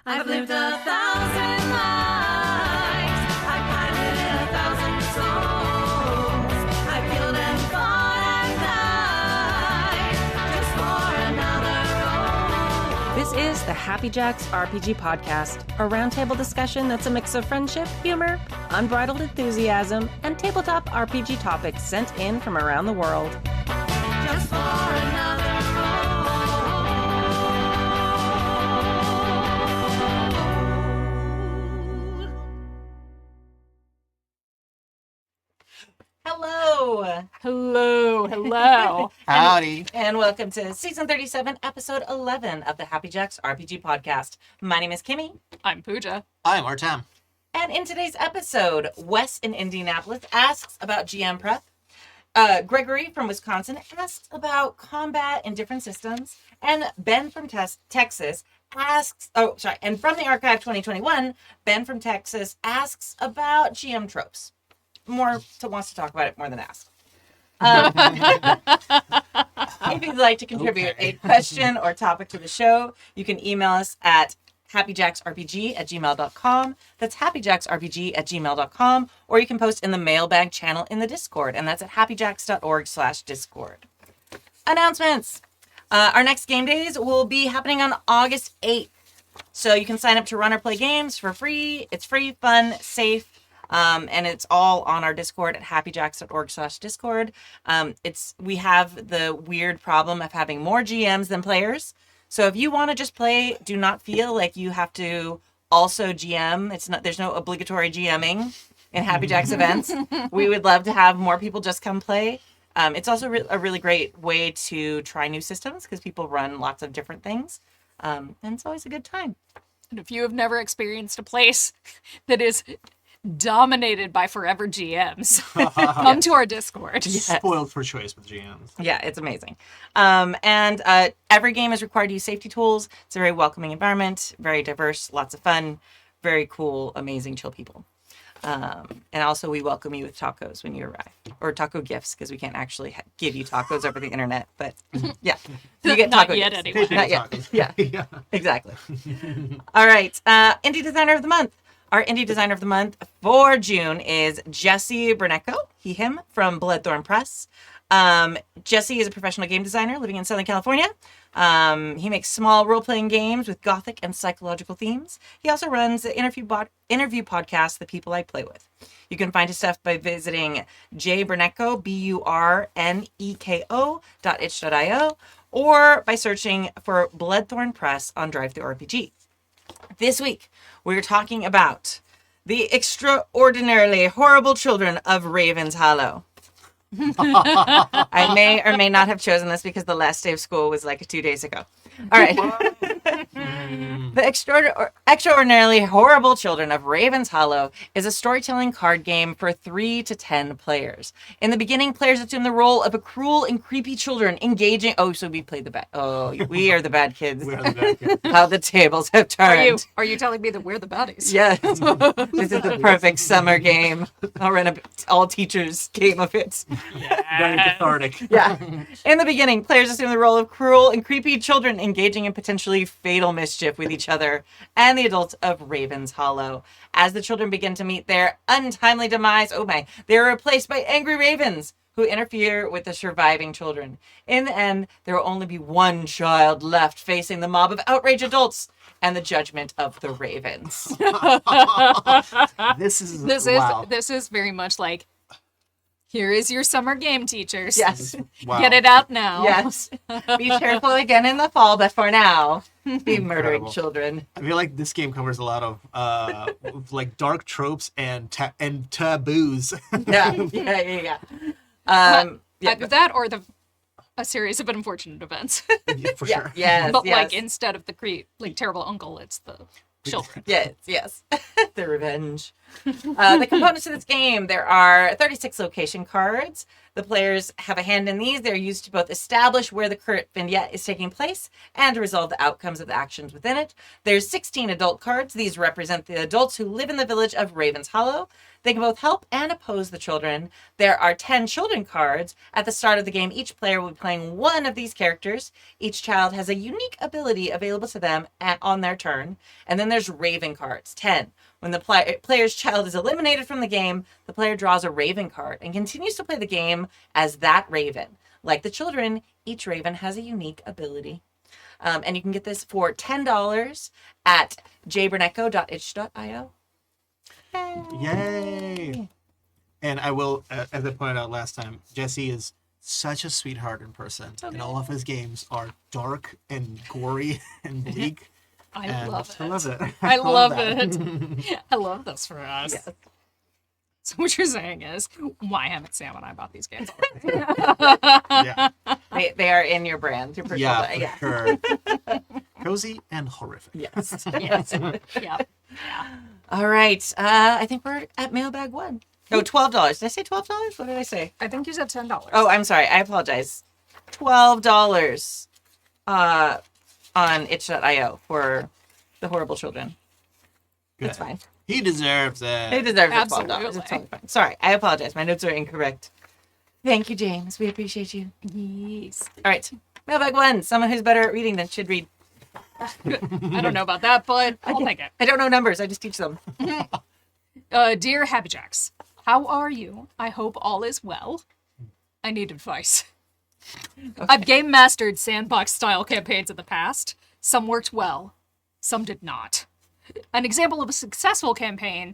I've lived 1,000 lives. I've piloted 1,000 souls. I've killed and fought at night just for another role. This is the Happy Jacks RPG podcast, a roundtable discussion that's a mix of friendship, humor, unbridled enthusiasm, and tabletop RPG topics sent in from around the world. Just for another role. Hello! Hello. Howdy. And welcome to Season 37, Episode 11 of the Happy Jacks RPG podcast. My name is Kimmy. I'm Pooja. I'm Artem. And in today's episode, Wes in Indianapolis asks about GM prep. Gregory from Wisconsin asks about combat in different systems. And Ben from Texas asks, and from the Archive 2021, Ben from Texas asks about GM tropes. Wants to talk about it more than ask. If you'd like to contribute a question or topic to the show, you can email us at happyjacksrpg@gmail.com. That's happyjacksrpg@gmail.com. Or you can post in the mailbag channel in the Discord, and that's at happyjacks.org/discord. Announcements. Our next game days will be happening on August 8th. So you can sign up to run or play games for free. It's free, fun, safe. And it's all on our Discord at happyjacks.org/discord. We have the weird problem of having more GMs than players. So if you want to just play, do not feel like you have to also GM. There's no obligatory GMing in Happy Jacks events. We would love to have more people just come play. It's also a really great way to try new systems because people run lots of different things. And it's always a good time. And if you have never experienced a place that is dominated by forever GMs, come to our Discord. Yes. Spoiled for choice with GMs. Yeah, it's amazing. And every game is required to use safety tools. It's a very welcoming environment, very diverse, lots of fun, very cool, amazing, chill people. And also we welcome you with tacos when you arrive, or taco gifts, because we can't actually give you tacos over the internet, but yeah. You get Not taco yet, gifts. anyway. Not yet. Yeah. Yeah, exactly. All right. Indie Designer of the Month. Our Indie Designer of the Month for June is Jesse Bernecco, him, from Bloodthorn Press. Jesse is a professional game designer living in Southern California. He makes small role-playing games with gothic and psychological themes. He also runs the interview podcast, The People I Play With. You can find his stuff by visiting jbernecco, BURNEKO.itch.io, or by searching for Bloodthorn Press on RPG. This week, we're talking about the extraordinarily horrible children of Raven's Hollow. I may or may not have chosen this because the last day of school was like 2 days ago. All right. The Extraordinarily Horrible Children of Raven's Hollow is a storytelling card game for 3 to 10 players. In the beginning, players assume the role of a cruel and creepy children engaging... Oh, so we play the bad... Oh, we are the bad kids. We are the bad kids. How the tables have turned. Are you telling me that we're the baddies? Yes. This is the perfect summer game. I'll run an all teachers game of it. Very cathartic. Yeah. In the beginning, players assume the role of cruel and creepy children engaging in potentially fatal mischief with each other and the adults of Raven's Hollow. As the children begin to meet their untimely demise, they are replaced by angry ravens who interfere with the surviving children. In the end, there will only be one child left facing the mob of outraged adults and the judgment of the ravens. This is very much like, here is your summer game, teachers. Yes. Wow. Get it out now. Yes. Be careful again in the fall, but for now, be murdering Incredible. children. I feel like this game covers a lot of like dark tropes and taboos. Yeah. Either that or a series of unfortunate events. Yeah, for sure. Yes, But yes. like instead of the terrible uncle, it's the children. Yes. The revenge. The components of this game, there are 36 location cards. The players have a hand in these. They're used to both establish where the current vignette is taking place and to resolve the outcomes of the actions within it. There's 16 adult cards. These represent the adults who live in the village of Raven's Hollow. They can both help and oppose the children. There are 10 children cards. At the start of the game, each player will be playing one of these characters. Each child has a unique ability available to them on their turn. And then there's Raven cards, 10. When the player's child is eliminated from the game, the player draws a Raven card and continues to play the game as that Raven. Like the children, each Raven has a unique ability. And you can get this for $10 at jbernecco.itch.io. Yay! And I will, as I pointed out last time, Jesse is such a sweetheart in person. Okay. And all of his games are dark and gory and bleak. I love it. I love it. I love that. it. I love this for us. Yes. So what you're saying is, why haven't Sam and I bought these games? Yeah, They are in your brand. Your personal brand. yeah, for sure. Cozy and horrific. Yes. Yes. Yeah. All right. I think we're at mailbag 1. Oh, $12. Did I say $12? What did I say? I think you said $10. Oh, I'm sorry. I apologize. $12 on itch.io for the horrible children. It's Good. fine. He deserves it. They deserve the $12. Absolutely. It's totally fine. Sorry. I apologize. My notes are incorrect. Thank you, James. We appreciate you. Yes. All right. Mailbag 1. Someone who's better at reading than should read. I don't know about that, but I'll take it. I don't know numbers. I just teach them. Dear Happy Jacks, how are you? I hope all is well. I need advice. I've game mastered sandbox style campaigns in the past. Some worked well, some did not. An example of a successful campaign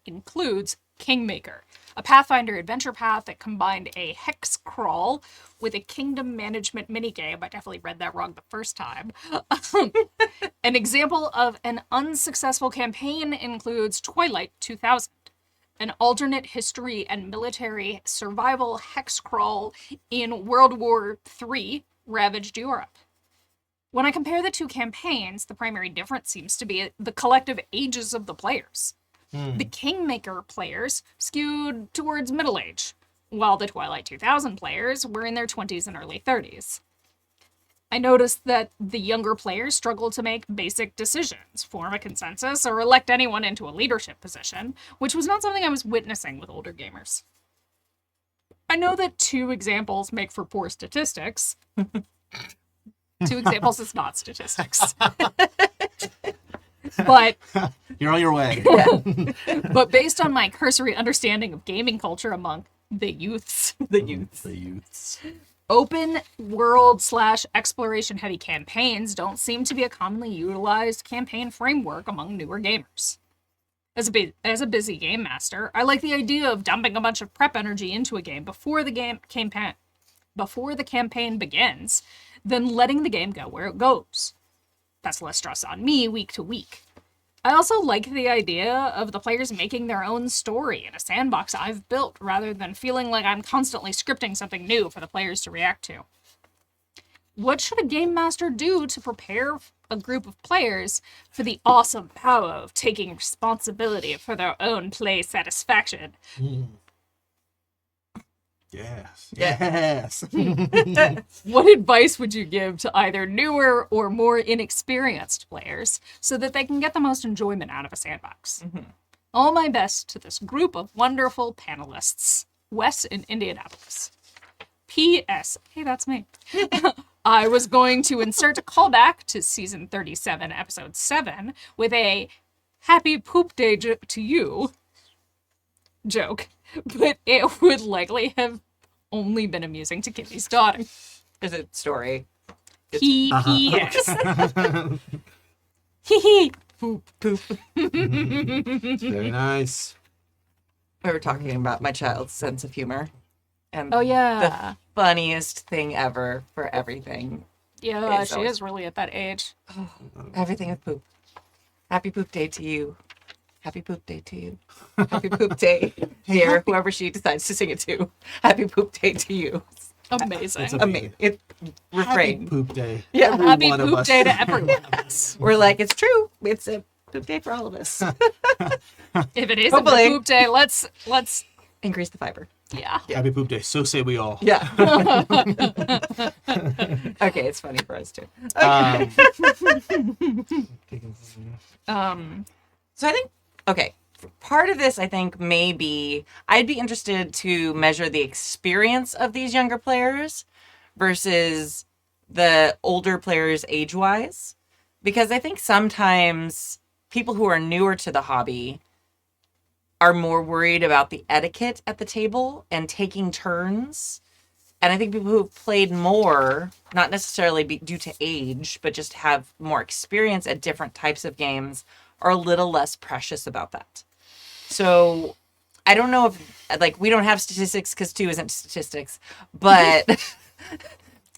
includes Kingmaker, a Pathfinder adventure path that combined a hex crawl with a kingdom management minigame. I definitely read that wrong the first time. An example of an unsuccessful campaign includes Twilight 2000, an alternate history and military survival hex crawl in World War III ravaged Europe. When I compare the two campaigns, the primary difference seems to be the collective ages of the players. The Kingmaker players skewed towards middle age, while the Twilight 2000 players were in their 20s and early 30s. I noticed that the younger players struggled to make basic decisions, form a consensus, or elect anyone into a leadership position, which was not something I was witnessing with older gamers. I know that 2 examples make for poor statistics. 2 examples is not statistics. But You're on your way. But based on my cursory understanding of gaming culture among the youths, The youths. open world / exploration heavy campaigns don't seem to be a commonly utilized campaign framework among newer gamers. As a busy game master, I like the idea of dumping a bunch of prep energy into a game before the campaign begins, then letting the game go where it goes. That's less stress on me week to week. I also like the idea of the players making their own story in a sandbox I've built, rather than feeling like I'm constantly scripting something new for the players to react to. What should a game master do to prepare a group of players for the awesome power of taking responsibility for their own play satisfaction? Yes. Yeah. Yes. What advice would you give to either newer or more inexperienced players so that they can get the most enjoyment out of a sandbox? All my best to this group of wonderful panelists. Wes in Indianapolis. P.S. Hey, that's me. I was going to insert a callback to season 37, episode 7, with a happy poop day to you joke, but it would likely have only been amusing to Kitty's daughter. Is it story? P.P.S. Hee hee. Poop. Poop. Very nice. We were talking about my child's sense of humor. And Oh, yeah. the funniest thing ever for everything. Yeah, It's she always- is really at that age. Everything with poop. Happy poop day to you. Happy poop day to you. Happy poop day, dear, whoever she decides to sing it to. Happy poop day to you. Amazing. It's a- Amazing. It Happy refrain. poop day. Yeah. Every Happy one of poop us. day to everyone of us. We're like, it's true. It's a poop day for all of us. If it isn't a Hopefully. poop day, let's Increase the fiber. yeah. Happy poop day. So say we all. Yeah. Okay, it's funny for us too. Um, Um So I think okay, part of this I think may be I'd be interested to measure the experience of these younger players versus the older players age-wise, because I think sometimes people who are newer to the hobby are more worried about the etiquette at the table and taking turns. And I think people who've played more, not necessarily due to age, but just have more experience at different types of games, are a little less precious about that. So I don't know if, like, we don't have statistics because 2 isn't statistics, but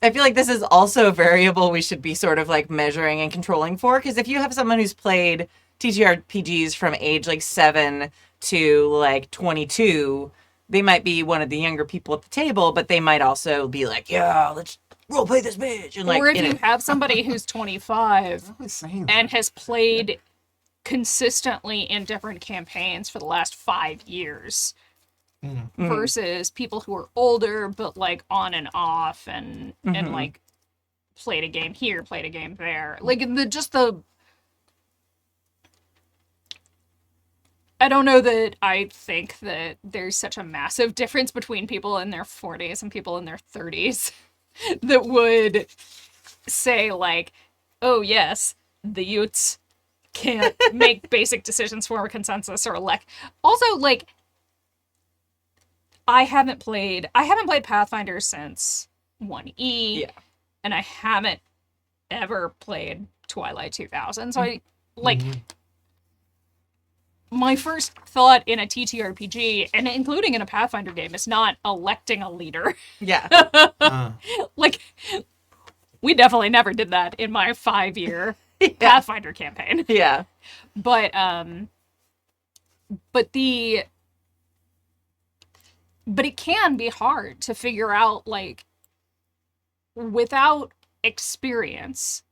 I feel like this is also a variable we should be sort of like measuring and controlling for. Because if you have someone who's played TTRPGs from age like 7 to like 22, they might be one of the younger people at the table, but they might also be like, yeah, let's role play this bitch. And like, or if you have somebody who's 25 I was saying that. and has played consistently in different campaigns for the last 5 years versus people who are older but like on and off and like played a game here, played a game there. Like I don't know that I think that there's such a massive difference between people in their 40s and people in their 30s that would say like, oh yes, the youths can't make basic decisions for a consensus or elect. Also, like, I haven't played Pathfinder since 1E, and I haven't ever played Twilight 2000. So I like my first thought in a TTRPG, and including in a Pathfinder game, is not electing a leader. yeah. Like, we definitely never did that in my 5-year Pathfinder campaign. Yeah. But it can be hard to figure out, like, without experience,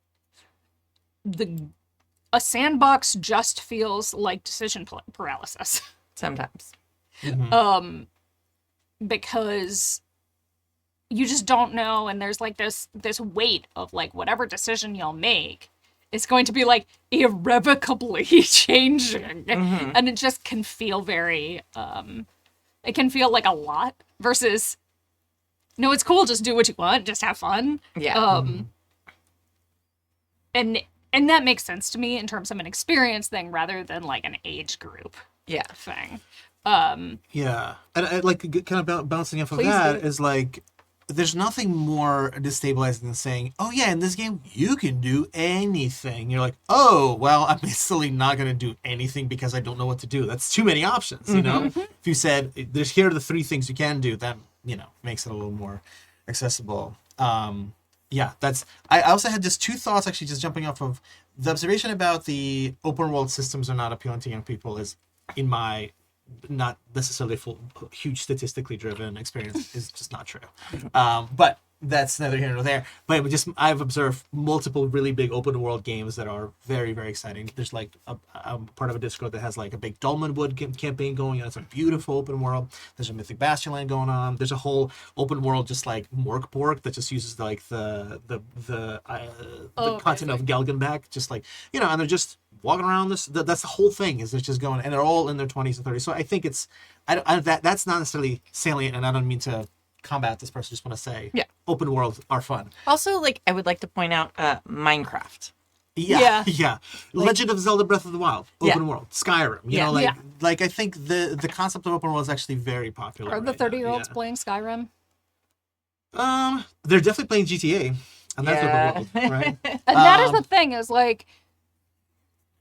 a sandbox just feels like decision paralysis. Sometimes. Because you just don't know, and there's like this weight of like whatever decision you'll make is going to be like irrevocably changing, and it just can feel very it can feel like a lot versus no, it's cool, just do what you want, just have fun. And that makes sense to me in terms of an experience thing rather than like an age group thing. Yeah, and I, like kind of bouncing off of that is like, there's nothing more destabilizing than saying, "Oh yeah, in this game you can do anything." You're like, "Oh well, I'm instantly not going to do anything because I don't know what to do." That's too many options, you know. If you said, "There's here are the 3 things you can do," that makes it a little more accessible. Yeah, that's. I also had just 2 thoughts actually, just jumping off of the observation about the open world systems are not appealing to young people is, in my not necessarily huge statistically driven experience, is just not true. But that's neither here nor there. But I've observed multiple really big open world games that are very, very exciting. There's like I'm part of a Discord that has like a big Dolmenwood campaign going on. It's a beautiful open world. There's a Mythic Bastionland going on. There's a whole open world just like Morkborg that just uses like the continent of Gelgenbeck, just like, and they're just walking around this. That's the whole thing, is it's just going, and they're all in their 20s and 30s. So I think it's that's not necessarily salient, and I don't mean to combat this person. Just want to say, open worlds are fun. Also, like, I would like to point out Minecraft. Yeah. Legend of Zelda: Breath of the Wild, open world. Skyrim, like I think the concept of open world is actually very popular. Are the 30-year-olds playing Skyrim? They're definitely playing GTA, and that's open world, right? And that is the thing, is like,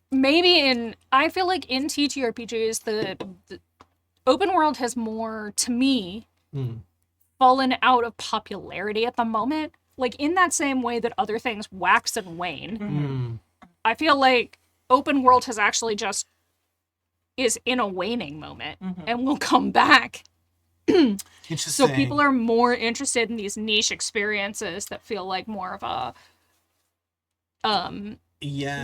maybe I feel like in TTRPGs, the open world has more, to me, fallen out of popularity at the moment. Like, in that same way that other things wax and wane, I feel like open world has actually just is in a waning moment and will come back. So people are more interested in these niche experiences that feel like more of a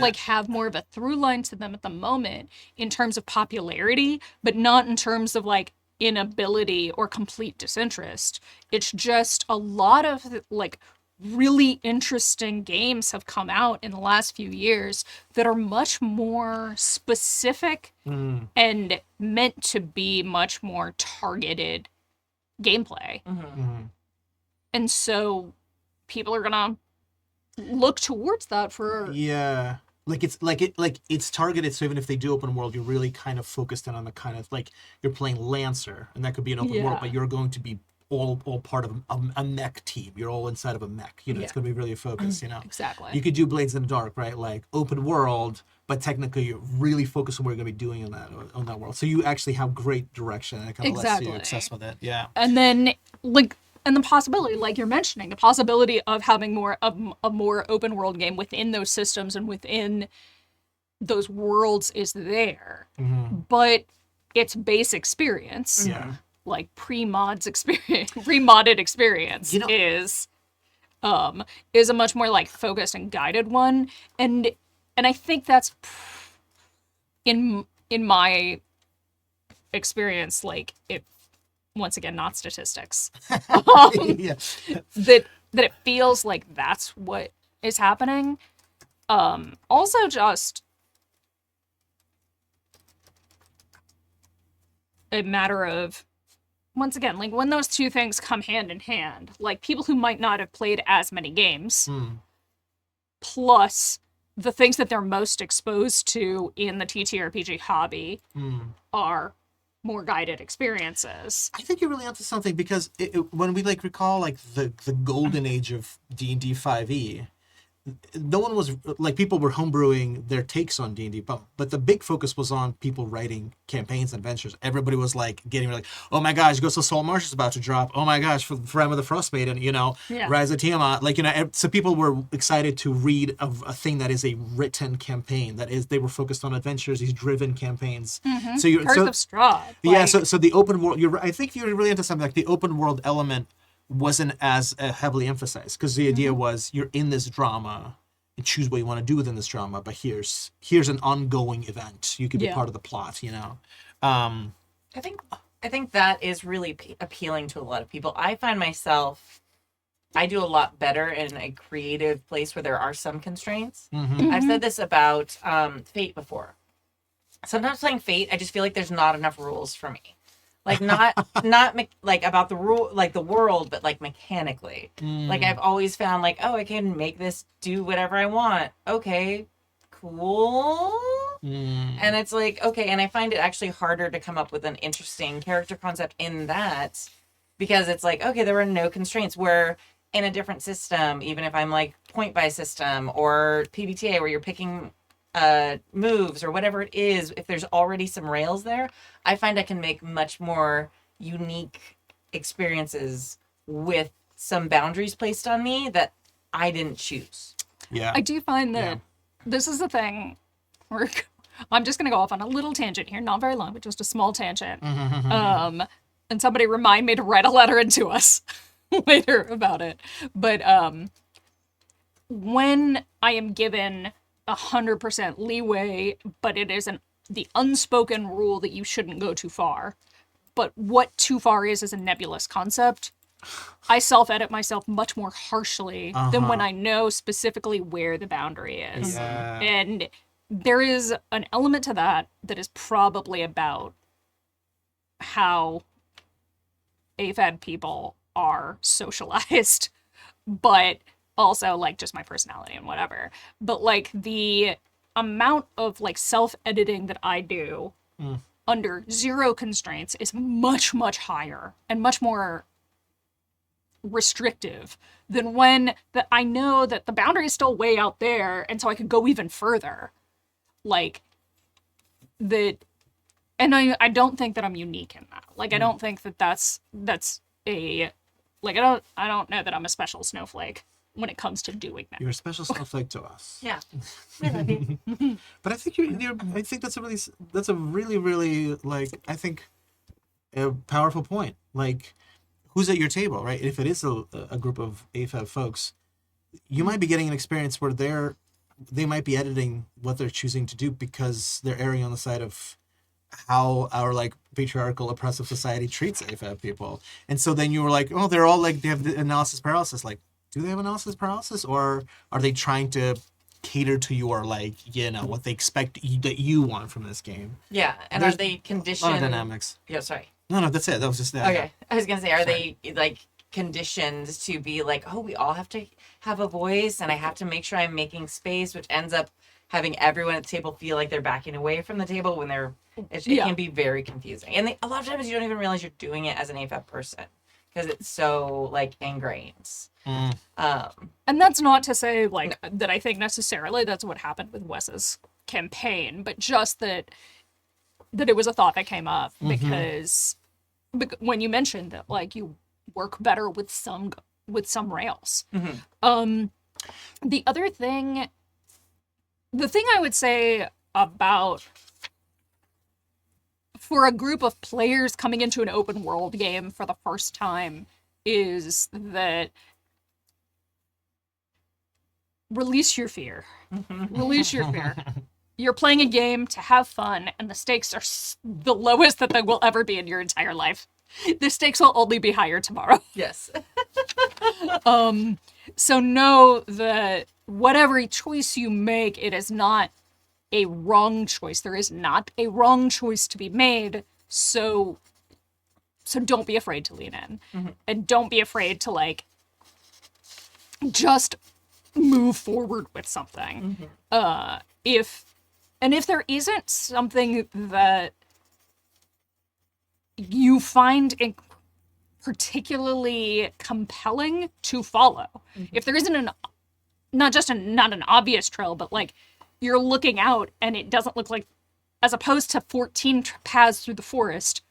like have more of a through line to them at the moment in terms of popularity, but not in terms of like inability or complete disinterest. It's just a lot of like really interesting games have come out in the last few years that are much more specific and meant to be much more targeted gameplay. And so people are gonna look towards that for Yeah. It's targeted, so even if they do open world, you're really kind of focused in on the kind of like you're playing Lancer, and that could be an open world, but you're going to be all part of a mech team. You're all inside of a mech. You know, it's going to be really focused. You know, exactly. You could do Blades in the Dark, right? Like open world, but technically you're really focused on what you're going to be doing on that world. So you actually have great direction, and it kind of lets you access with it. Yeah. And then and the possibility, like you're mentioning, the possibility of having more of a more open world game within those systems and within those worlds is there. But its base experience, like pre-modded experience, is a much more like focused and guided one. And I think that's in my experience, like it. Once again, not statistics. That it feels like that's what is happening. Also, just a matter of, once again, like when those two things come hand in hand, like people who might not have played as many games, plus the things that they're most exposed to in the TTRPG hobby are more guided experiences. I think you're really onto something, because when we like recall like the golden age of D&D 5e, no one was like, people were homebrewing their takes on D&D, but the big focus was on people writing campaigns and adventures. Everybody was like getting like, oh my gosh, Ghost of Salt Marsh is about to drop. Oh my gosh, Forever the Frost Maiden, you know, Rise of Tiamat. Like, you know, so people were excited to read a thing that is a written campaign. That is, they were focused on adventures, these driven campaigns. So you're Curse of Strahd. Yeah, so the open world, I think you're really into something like the open world element wasn't as heavily emphasized, because the idea was you're in this drama and choose what you want to do within this drama, but here's an ongoing event. You can be part of the plot, you know. I think that is really appealing to a lot of people. I find myself, I do a lot better in a creative place where there are some constraints. I've said this about Fate before. Sometimes playing Fate, I just feel like there's not enough rules for me. Like not like about the rule, like the world, but like mechanically. Like I've always found like, oh, I can make this do whatever I want. Okay, cool. And it's like, okay, and I find it actually harder to come up with an interesting character concept in that, because it's like, okay, there are no constraints. Where in a different system, even if I'm like point by system or PBTA where you're picking moves or whatever it is, if there's already some rails there, I find I can make much more unique experiences with some boundaries placed on me that I didn't choose. Yeah, I do find that this is the thing where I'm just going to go off on a little tangent here, not very long, but just a small tangent. And somebody remind me to write a letter into us later about it. But when I am given 100% leeway, but it is the unspoken rule that you shouldn't go too far. But what too far is a nebulous concept. I self-edit myself much more harshly than when I know specifically where the boundary is. Yeah. And there is an element to that is probably about how AFAB people are socialized, but also like just my personality and whatever. But like the amount of like self-editing that I do under zero constraints is much, much higher and much more restrictive than when that I know that the boundary is still way out there, and so I could go even further. Like that, and I don't think that I'm unique in that. Like I don't think that that's a like I don't know that I'm a special snowflake when it comes to doing that. You're a special snowflake to us. Yeah, we love you. But I think I think that's a really like, I think a powerful point. Like, who's at your table, right? If it is a group of AFAB folks, you might be getting an experience where they might be editing what they're choosing to do because they're erring on the side of how our like patriarchal oppressive society treats AFAB people. And so then you were like, oh, they're all like, they have the analysis paralysis. Like, do they have analysis paralysis, or are they trying to cater to your like what they expect that you want from this game? Yeah, and There's are they A conditioned? lot of dynamics. Yeah, sorry. No, that's it. That was just that. Okay, I was gonna say, are they like conditioned to be like, oh, we all have to have a voice, and I have to make sure I'm making space, which ends up having everyone at the table feel like they're backing away from the table when it can be very confusing. And a lot of times you don't even realize you're doing it as an AFAB person because it's so like ingrained. And that's not to say like that I think necessarily that's what happened with Wes's campaign, but just that it was a thought that came up because when you mentioned that like you work better with some rails. The thing I would say about for a group of players coming into an open world game for the first time is that release your fear. Release your fear. You're playing a game to have fun, and the stakes are the lowest that they will ever be in your entire life. The stakes will only be higher tomorrow. Yes. So know that whatever choice you make, it is not a wrong choice. There is not a wrong choice to be made. So don't be afraid to lean in. And don't be afraid to like just move forward with something. If there isn't something that you find particularly compelling to follow, if there isn't not an obvious trail, but like you're looking out and it doesn't look like, as opposed to 14 paths through the forest,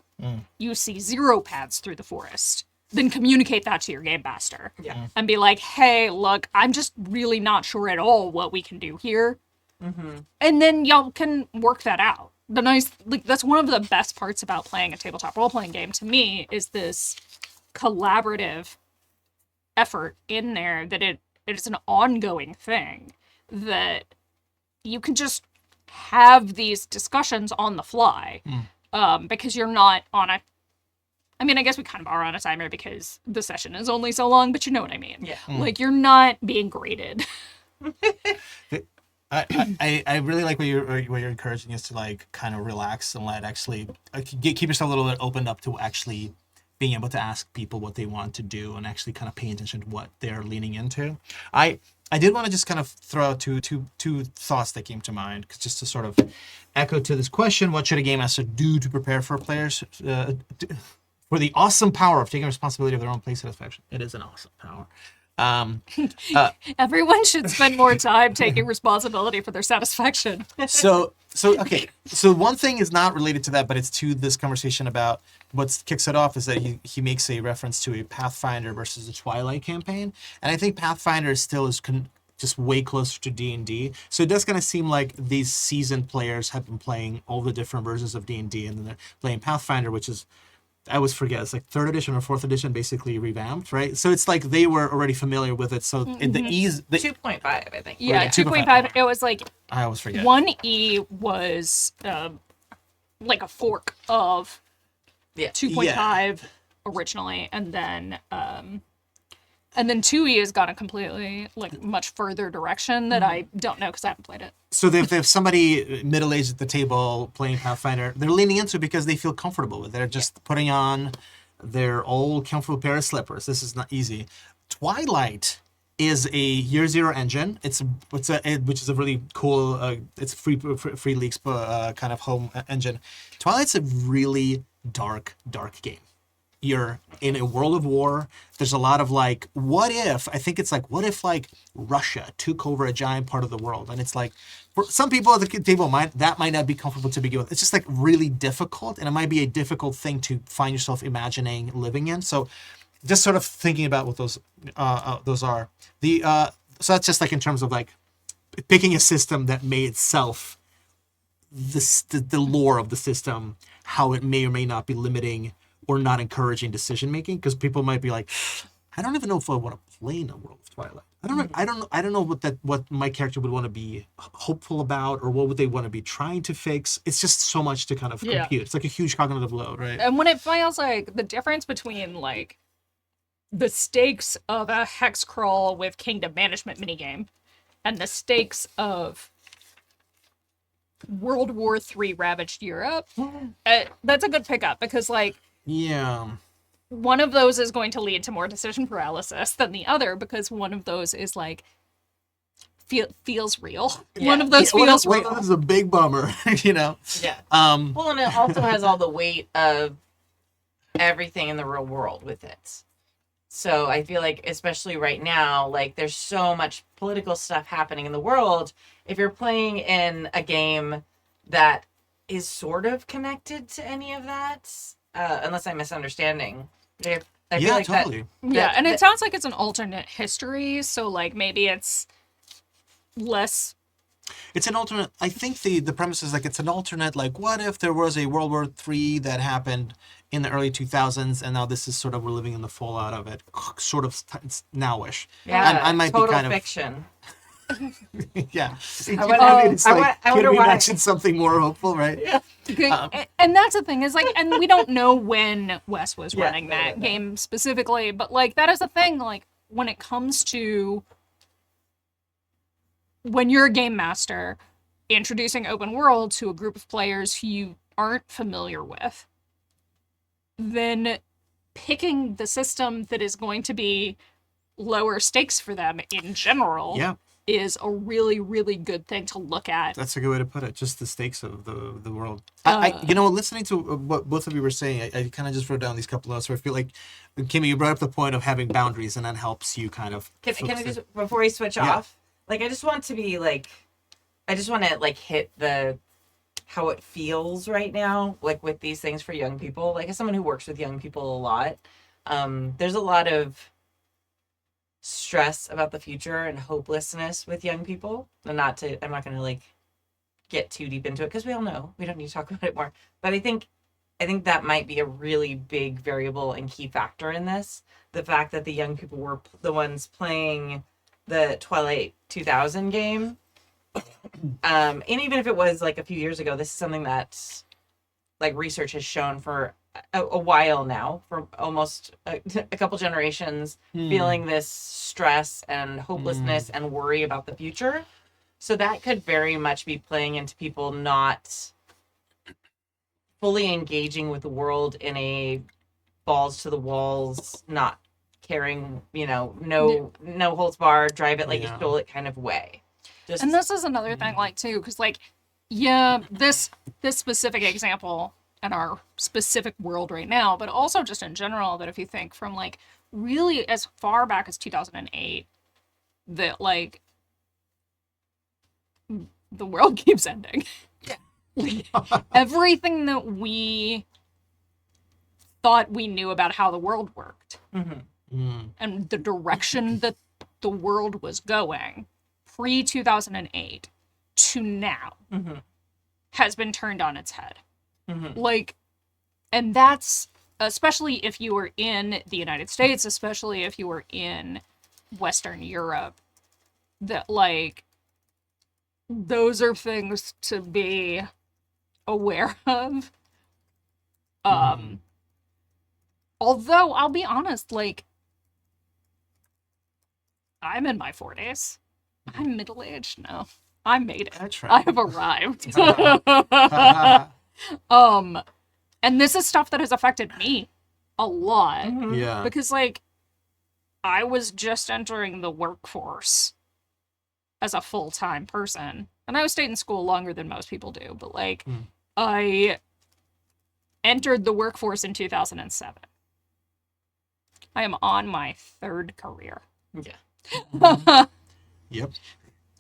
you see 0 paths through the forest, then communicate that to your game master. Yeah. And be like, hey, look, I'm just really not sure at all what we can do here. And then y'all can work that out. That's one of the best parts about playing a tabletop role-playing game to me, is this collaborative effort in there, that it is an ongoing thing, that you can just have these discussions on the fly, because you're not on a, I mean, I guess we kind of are on a timer because the session is only so long, but you know what I mean. Yeah. Like, you're not being graded. I really like what you're encouraging us to like kind of relax and let actually keep yourself a little bit opened up to actually being able to ask people what they want to do and actually kind of paying attention to what they're leaning into. I did want to just kind of throw out two thoughts that came to mind, just to sort of echo to this question: what should a game master do to prepare for players for the awesome power of taking responsibility of their own play satisfaction? It is an awesome power. Everyone should spend more time taking responsibility for their satisfaction. So one thing is not related to that, but it's to this conversation about what kicks it off, is that he makes a reference to a Pathfinder versus a Twilight campaign, and I think Pathfinder still is just way closer to D&D. So it does kind of seem like these seasoned players have been playing all the different versions of D&D, and then they're playing Pathfinder, which is, I always forget, it's like 3rd edition or 4th edition, basically revamped, right? So it's like they were already familiar with it. So the ease... 2.5, I think. Yeah, 2.5. It was like... I always forget. 1E was like a fork of 2.5 originally, and then 2E has gone a completely, like, much further direction that I don't know because I haven't played it. So if somebody middle-aged at the table playing Pathfinder, they're leaning into it because they feel comfortable with it. They're just putting on their old comfortable pair of slippers. This is not easy. Twilight is a year 0 engine. Which is a really cool. It's free leaks kind of home engine. Twilight's a really dark game. You're in a world of war. There's a lot of like, what if like Russia took over a giant part of the world? And it's like, for some people at the table, that might not be comfortable to begin with. It's just like really difficult, and it might be a difficult thing to find yourself imagining living in. So just sort of thinking about what those are. So that's just like in terms of like picking a system that may itself, the lore of the system, how it may or may not be limiting or not encouraging decision making, because people might be like, I don't even know if I want to play in a world of Twilight. I don't know what my character would want to be hopeful about, or what would they want to be trying to fix. It's just so much to kind of compute. It's like a huge cognitive load, right? And when it feels like the difference between like the stakes of a hex crawl with kingdom management minigame and the stakes of World War III ravaged Europe, that's a good pickup because, like, Yeah. one of those is going to lead to more decision paralysis than the other because one of those is, like, feels real. Yeah. One of those feels Wait, real. this is a big bummer, you know? Yeah. Um, Well, and it also has all the weight of everything in the real world with it. So I feel like, especially right now, like there's so much political stuff happening in the world. If you're playing in a game that is sort of connected to any of that, unless I'm misunderstanding, I feel yeah, like totally. Yeah, and it sounds like it's an alternate history, so, like, maybe it's less... It's an alternate. I think the premise is like it's an alternate. Like, what if there was a World War III that happened in the early 2000s, and now this is sort of we're living in the fallout of it, sort of it's nowish. Yeah, I might be total kind of fiction. yeah. I wonder can we why- mention something more hopeful, right? Yeah. And that's the thing is, like, and we don't know when Wes was Yeah, running that no. game specifically, but, like, that is the thing, like, when it comes to when you're a game master introducing open world to a group of players who you aren't familiar with, then picking the system that is going to be lower stakes for them in general Yeah, is a really, really good thing to look at. that's a good way to put it. Just the stakes of the world. You know, listening to what both of you were saying, I kind of just wrote down these couple notes where I feel like, Kimmy, you brought up the point of having boundaries, and that helps you kind of. Can focus I it. just, before we switch Yeah. off, like, I just want to be like, I just want to like hit the how it feels right now, like with these things for young people. Like, as someone who works with young people a lot, there's a lot of stress about the future and hopelessness with young people. And I'm not going to like get too deep into it because we all know we don't need to talk about it more. But I think that might be a really big variable and key factor in this. The fact that the young people were the ones playing the Twilight 2000 game. And even if it was like a few years ago, this is something that like research has shown for a while now, for almost a couple generations, feeling this stress and hopelessness and worry about the future. So that could very much be playing into people not fully engaging with the world in a balls to the walls, not caring, no holds barred, drive it like you Yeah. stole it kind of way. Just, And this is another thing, like, too, because, like, yeah, this specific example in our specific world right now, but also just in general, that if you think from, like, really as far back as 2008, that, like, the world keeps ending. Yeah. Like, everything that we thought we knew about how the world worked and the direction that the world was going pre-2008 to now has been turned on its head. Like, and that's, especially if you were in the United States, especially if you were in Western Europe, that, like, those are things to be aware of. Although, I'll be honest, like, I'm in my 40s. I'm middle-aged now. I made it. That's I right. have arrived. And this is stuff that has affected me a lot. Yeah. Because, like, I was just entering the workforce as a full-time person. And I stayed in school longer than most people do. But, like, I entered the workforce in 2007. I am on my third career. yeah. Yep.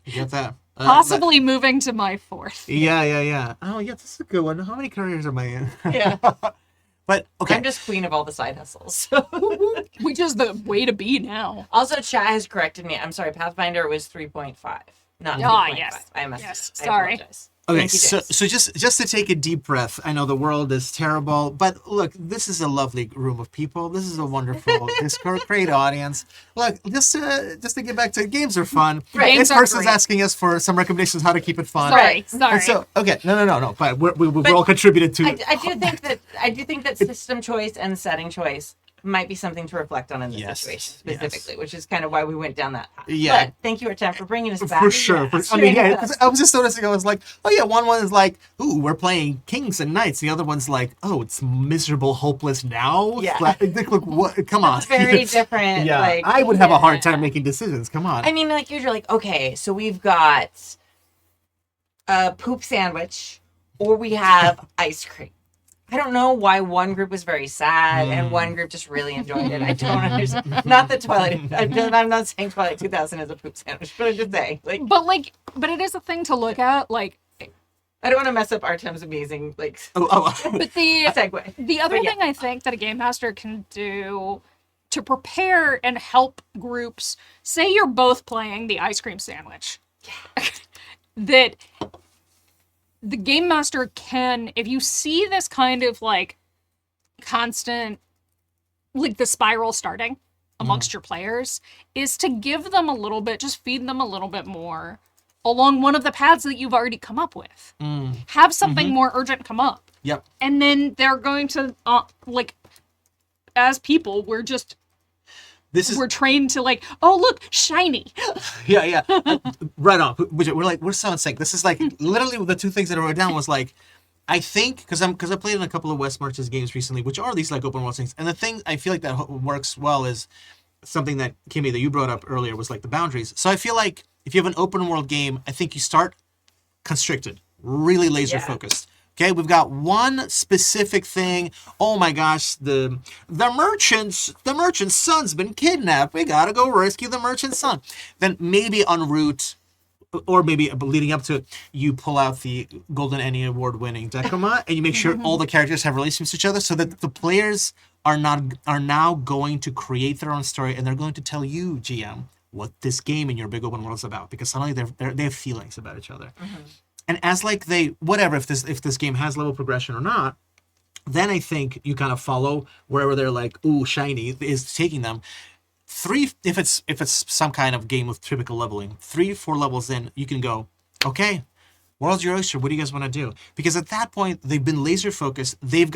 You get that. Possibly moving to my fourth. Yeah. Oh, yeah, this is a good one. How many careers am I in? Yeah. But, okay. I'm just queen of all the side hustles. Which is the way to be now. Also, chat has corrected me. I'm sorry, Pathfinder was 3.5, not 3.5. Ah, yes. I must. Yes, I sorry. apologize. Okay, Thank you, so James. just to take a deep breath, I know the world is terrible, but look, this is a lovely room of people. This is a wonderful Discord, great audience. Look, just to get back to games are fun. Right. Games This are person's great. asking us for some recommendations how to keep it fun. Sorry. And so, okay, no, but we've all contributed to. I do think that system choice and setting choice might be something to reflect on in this Yes, situation yes. specifically, which is kind of why we went down that path. Yeah. But thank you, Artem, for bringing us back. For sure. Yeah, I mean, yeah, 'cause I was just noticing, I was like, oh yeah, one is like, ooh, we're playing kings and knights. The other one's like, oh, it's miserable, hopeless now. Yeah. Like, look, what? Come on. It's very different. Yeah, like, I would have a hard yeah. time making decisions. Come on. I mean, like, you're like, okay, so we've got a poop sandwich or we have ice cream. I don't know why one group was very sad and one group just really enjoyed it. I don't understand. Not that Twilight, I'm not saying Twilight 2000 is a poop sandwich, but I'm just saying. But it is a thing to look at, like, I don't want to mess up Artem's amazing, like, but the segue. The other But yeah. thing I think that a game master can do to prepare and help groups, say you're both playing the ice cream sandwich, that the game master can, if you see this kind of like constant, like the spiral starting amongst your players, is to give them a little bit, just feed them a little bit more along one of the paths that you've already come up with. Have something more urgent come up. Yep. And then they're going to, like, as people, we're trained to like, oh, look, shiny. Yeah. Right on. We're so in sync. This is like literally the two things that I wrote down was like, I think because I played in a couple of West Marches games recently, which are these like open world things, and the thing I feel like that works well is something that Kimmy that you brought up earlier was like the boundaries. So I feel like if you have an open world game, I think you start constricted, really laser focused. Okay, we've got one specific thing. Oh my gosh, the merchant's son's been kidnapped. We gotta go rescue the merchant's son. Then maybe en route, or maybe leading up to it, you pull out the Golden Annie Award winning Decuma and you make sure all the characters have relationships to each other, so that the players are now going to create their own story, and they're going to tell you, GM, what this game in your big open world is about, because suddenly they have feelings about each other. And as like if this game has level progression or not, then I think you kind of follow wherever they're like, ooh, shiny is taking them. If it's some kind of game with typical leveling, 3-4 levels in, you can go, okay, world's your oyster. What do you guys want to do? Because at that point, they've been laser focused. They've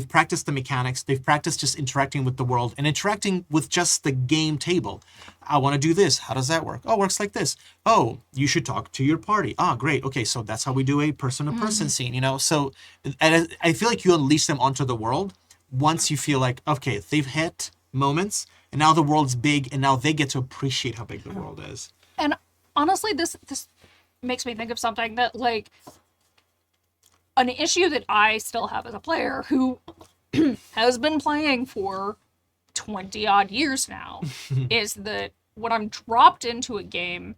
practiced the mechanics. They've practiced just interacting with the world and interacting with just the game table. I want to do this. How does that work? Oh, it works like this. Oh, you should talk to your party. Ah, great. Okay, so that's how we do a person-to-person scene, you know? So and I feel like you unleash them onto the world once you feel like, okay, they've hit moments, and now the world's big, and now they get to appreciate how big the world is. And honestly, this makes me think of something that, like, an issue that I still have as a player who has been playing for 20 odd years now is that when I'm dropped into a game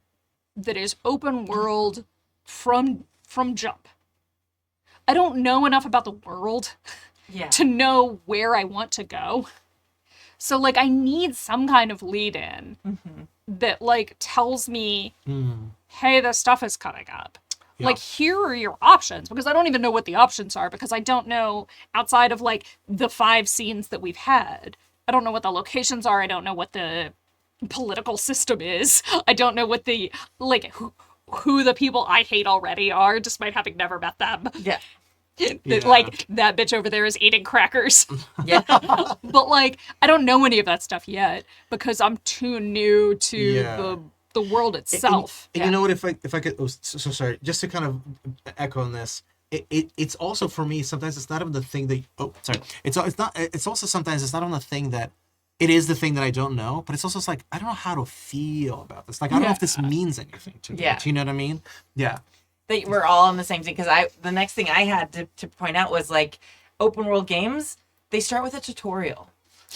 that is open world from jump, I don't know enough about the world to know where I want to go. So, like, I need some kind of lead in that, like, tells me, hey, this stuff is coming up. Yeah. Like, here are your options, because I don't even know what the options are, because I don't know, outside of, like, the 5 scenes that we've had, I don't know what the locations are, I don't know what the political system is, I don't know what the, like, who the people I hate already are, despite having never met them. Yeah. Like, that bitch over there is eating crackers. Yeah. But, like, I don't know any of that stuff yet, because I'm too new to the world itself. And you know what, if I could, so sorry, just to kind of echo on this, it's also, for me, sometimes it's not even the thing that, it's also sometimes it's not on the thing that, it is the thing that I don't know, but it's also like, I don't know how to feel about this. Like, I don't know if this means anything to me. Yeah. Do you know what I mean? Yeah. That we're all on the same team, because the next thing I had to point out was, like, open world games, they start with a tutorial.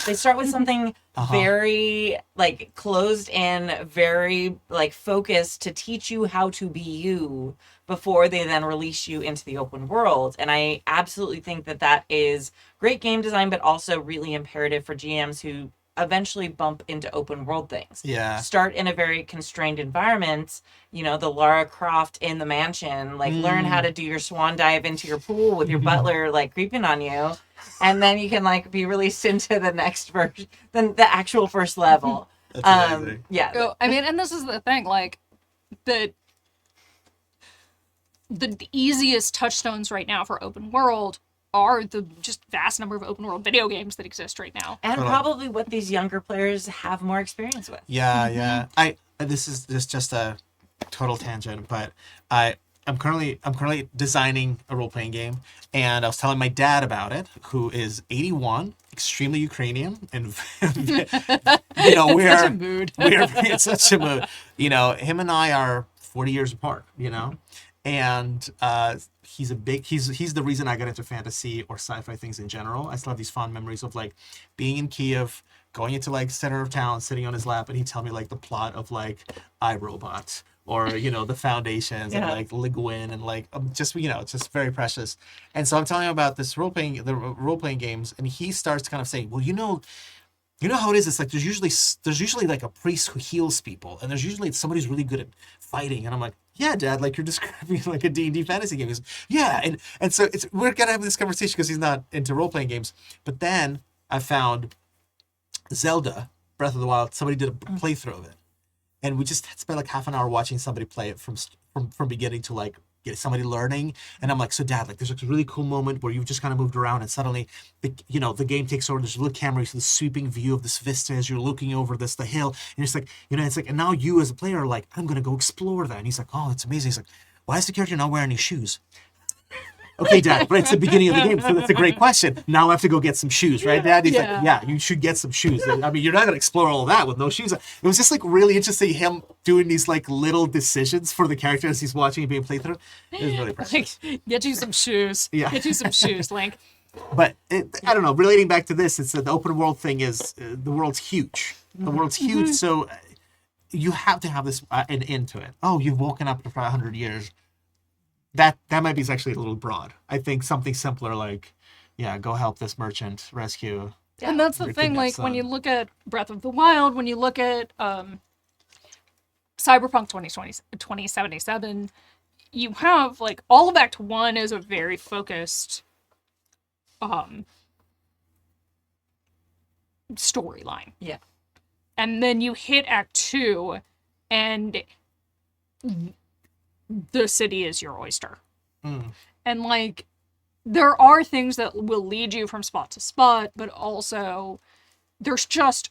They start with something very, like, closed in, very, like, focused to teach you how to be you before they then release you into the open world. And I absolutely think that is great game design, but also really imperative for GMs who eventually bump into open world things. Yeah. Start in a very constrained environment, you know, the Lara Croft in the mansion, like learn how to do your swan dive into your pool with your butler, like, creeping on you. And then you can, like, be released into the next version, the actual first level. That's amazing. Yeah. So, I mean, and this is the thing, like, the easiest touchstones right now for open world are the just vast number of open world video games that exist right now. And Totally. probably what these younger players have more experience with. Yeah, yeah. This is just a total tangent, but I'm currently designing a role playing game, and I was telling my dad about it, who is 81, extremely Ukrainian, and we're Such a mood. it's such a mood. Him and I are 40 years apart. And he's the reason I got into fantasy or sci-fi things in general. I still have these fond memories of like being in Kiev, going into like center of town, sitting on his lap, and he'd tell me like the plot of like iRobot or the Foundations and like Liguin and like just it's just very precious. And so I'm telling him about the role playing games, and he starts kind of saying, well, you know how it is. It's like there's usually like a priest who heals people, and there's usually somebody who's really good at fighting. And I'm like, yeah, Dad, like you're describing like a D&D fantasy game. He goes, yeah, and so we're gonna have this conversation because he's not into role playing games. But then I found Zelda Breath of the Wild. Somebody did a playthrough of it, and we just spent like half an hour watching somebody play it from beginning to like get somebody learning. And I'm like, so Dad, like there's like a really cool moment where you've just kind of moved around and suddenly the game takes over. There's a little camera, you see the sweeping view of this vista as you're looking over the hill, and it's like it's like, and now you as a player are like, I'm gonna go explore that. And he's like, oh, it's amazing. He's like, why is the character not wearing any shoes? Okay, Dad, but it's the beginning of the game, so that's a great question. Now I have to go get some shoes, right, Dad? He's like, yeah, you should get some shoes. I mean, you're not gonna explore all of that with no shoes. It was just like really interesting him doing these like little decisions for the character as he's watching it being played through. It was really precious. Like, get you some shoes. Yeah. Get you some shoes, Link. But I don't know. Relating back to this, it's the open world thing is the world's huge. The world's huge, so you have to have this an end to it. Oh, you've woken up for 100 years. That might be actually a little broad. I think something simpler like, go help this merchant rescue. And that's the thing, like when you look at Breath of the Wild, when you look at Cyberpunk 2077, you have like all of Act 1 is a very focused storyline. Yeah. And then you hit Act 2 and the city is your oyster. And like there are things that will lead you from spot to spot, but also there's just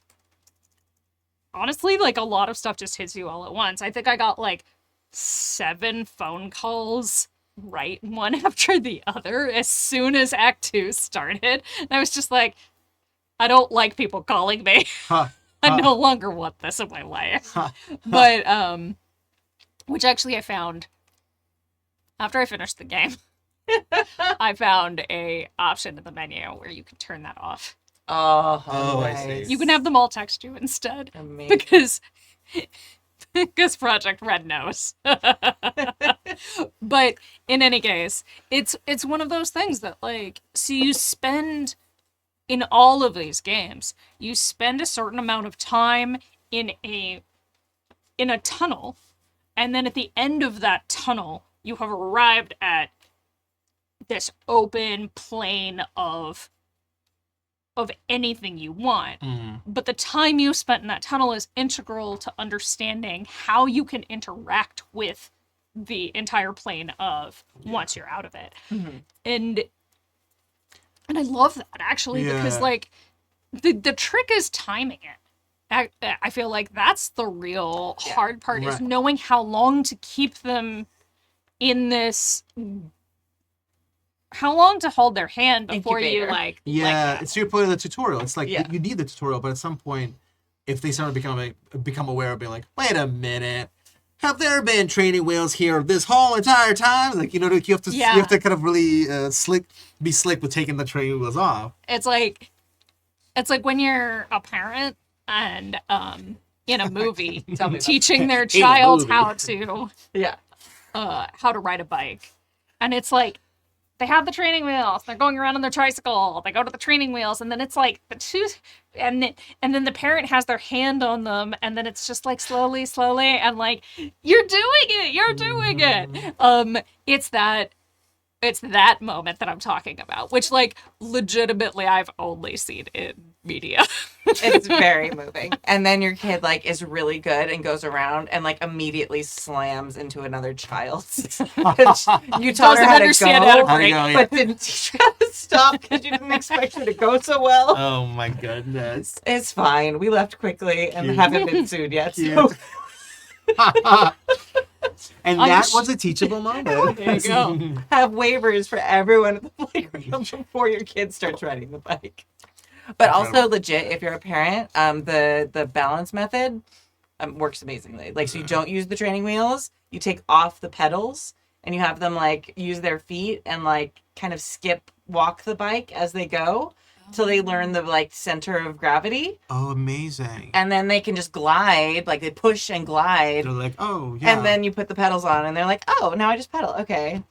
honestly like a lot of stuff just hits you all at once. I think I got like 7 phone calls right one after the other as soon as Act 2 started. And I was just like, I don't like people calling me. I no longer want this in my life. But which actually I found after I finished the game. I found a option in the menu where you can turn that off. Oh, I nice. see. You can have them all text you instead. Amazing. Because Project Red knows. But in any case, it's one of those things that like, so you spend in all of these games, you spend a certain amount of time in a tunnel, and then at the end of that tunnel, you have arrived at this open plain of anything you want. But the time you spent in that tunnel is integral to understanding how you can interact with the entire plane of once you're out of it. And I love that actually, because like the trick is timing it. I feel like that's the real hard part is knowing how long to keep them in this, how long to hold their hand before Incubator. you like. Yeah, like it's your point of the tutorial. It's like Yeah. you need the tutorial, but at some point, if they start to become aware of being like, wait a minute, have there been training wheels here this whole entire time? Like you have to kind of really be slick with taking the training wheels off. It's like when you're a parent and in a movie Tell me about teaching their a child movie. how to ride a bike, and it's like they have the training wheels, they're going around on their tricycle, they go to the training wheels, and then it's like the two, and then the parent has their hand on them, and then it's just like slowly, and like you're doing it. It's that moment that I'm talking about, which like legitimately I've only seen in media. It's very moving. And then your kid like is really good and goes around and like immediately slams into another child. You taught her Doesn't how to understand how to go, How to break. go, yeah. but didn't teach her how to stop because you didn't expect her to go so well. Oh my goodness. It's fine. We left quickly and Cute. haven't been sued yet. So Cute. And I'm that sh- was a teachable moment. There you go. have waivers for everyone at the playground before your kid starts riding the bike. But also Incredible. legit, if you're a parent, the balance method works amazingly. Like, so you don't use the training wheels, you take off the pedals, and you have them like use their feet and like kind of walk the bike as they go till they learn the like center of gravity, Oh, amazing. and then they can just glide, like they push and glide, They're like, oh, yeah. and then you put the pedals on, and they're like, oh, now I just pedal. Okay,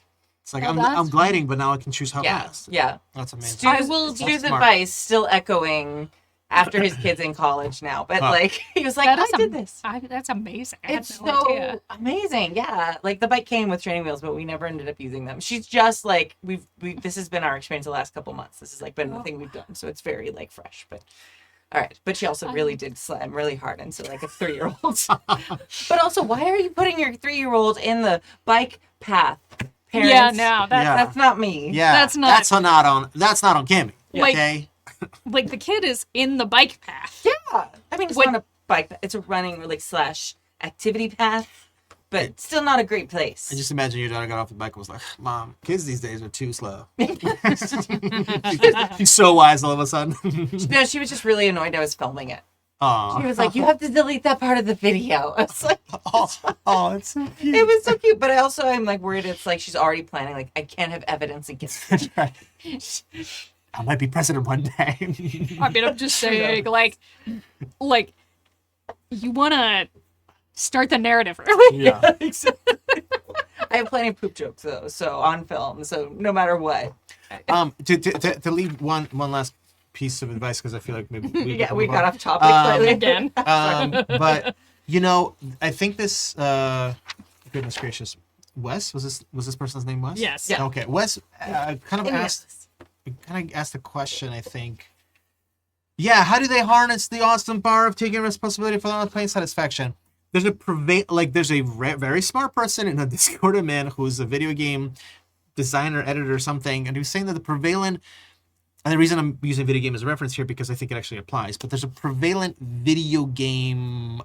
it's like, Oh, I'm that's gliding, but now I can choose how yeah, fast. yeah. That's amazing. Stu's That's smart. advice still echoing after his kid's in college now, but Huh. like he was like, That I is did this. That's amazing. I It's had no idea. so amazing, yeah. Like the bike came with training wheels, but we never ended up using them. She's just like we. This has been our experience the last couple months. This has like been the thing we've done, so it's very like fresh. But all right, but she also really did slam really hard into like a 3-year-old. But also, why are you putting your 3-year-old in the bike path? Parents, Yeah, no, Yeah. that's not me. Yeah, That's not- That's not on Kimmy. Like- Okay. like the kid is in the bike path. Yeah, I mean it's What- not a bike path. It's a running like / activity path, but still not a great place. I just imagine your daughter got off the bike and was like, Mom, kids these days are too slow. She's so wise all of a sudden. No, she was just really annoyed I was filming it. She Aw. was like, "You have to delete that part of the video." I was like, Oh, it's so cute. it was so cute, but I also am like worried. It's like she's already planning. Like, I can't have evidence against her. I might be president one day. I mean, I'm just saying, like you want to start the narrative early. Yeah. Exactly. I have plenty of poop jokes though, so on film. So no matter what, To leave one last piece of advice, because I feel like maybe we got off topic slightly. Again. But you know, I think this goodness gracious, Wes, was this person's name Wes? Yes. Yeah. Okay, Wes kind of Indianapolis. asked the question, I think. Yeah, how do they harness the awesome power of taking responsibility for their own playing satisfaction? There's a very smart person in a Discord I'm in who's a video game designer, editor, or something, and he was saying that the prevalent, and the reason I'm using video game as a reference here because I think it actually applies, but there's a prevalent video game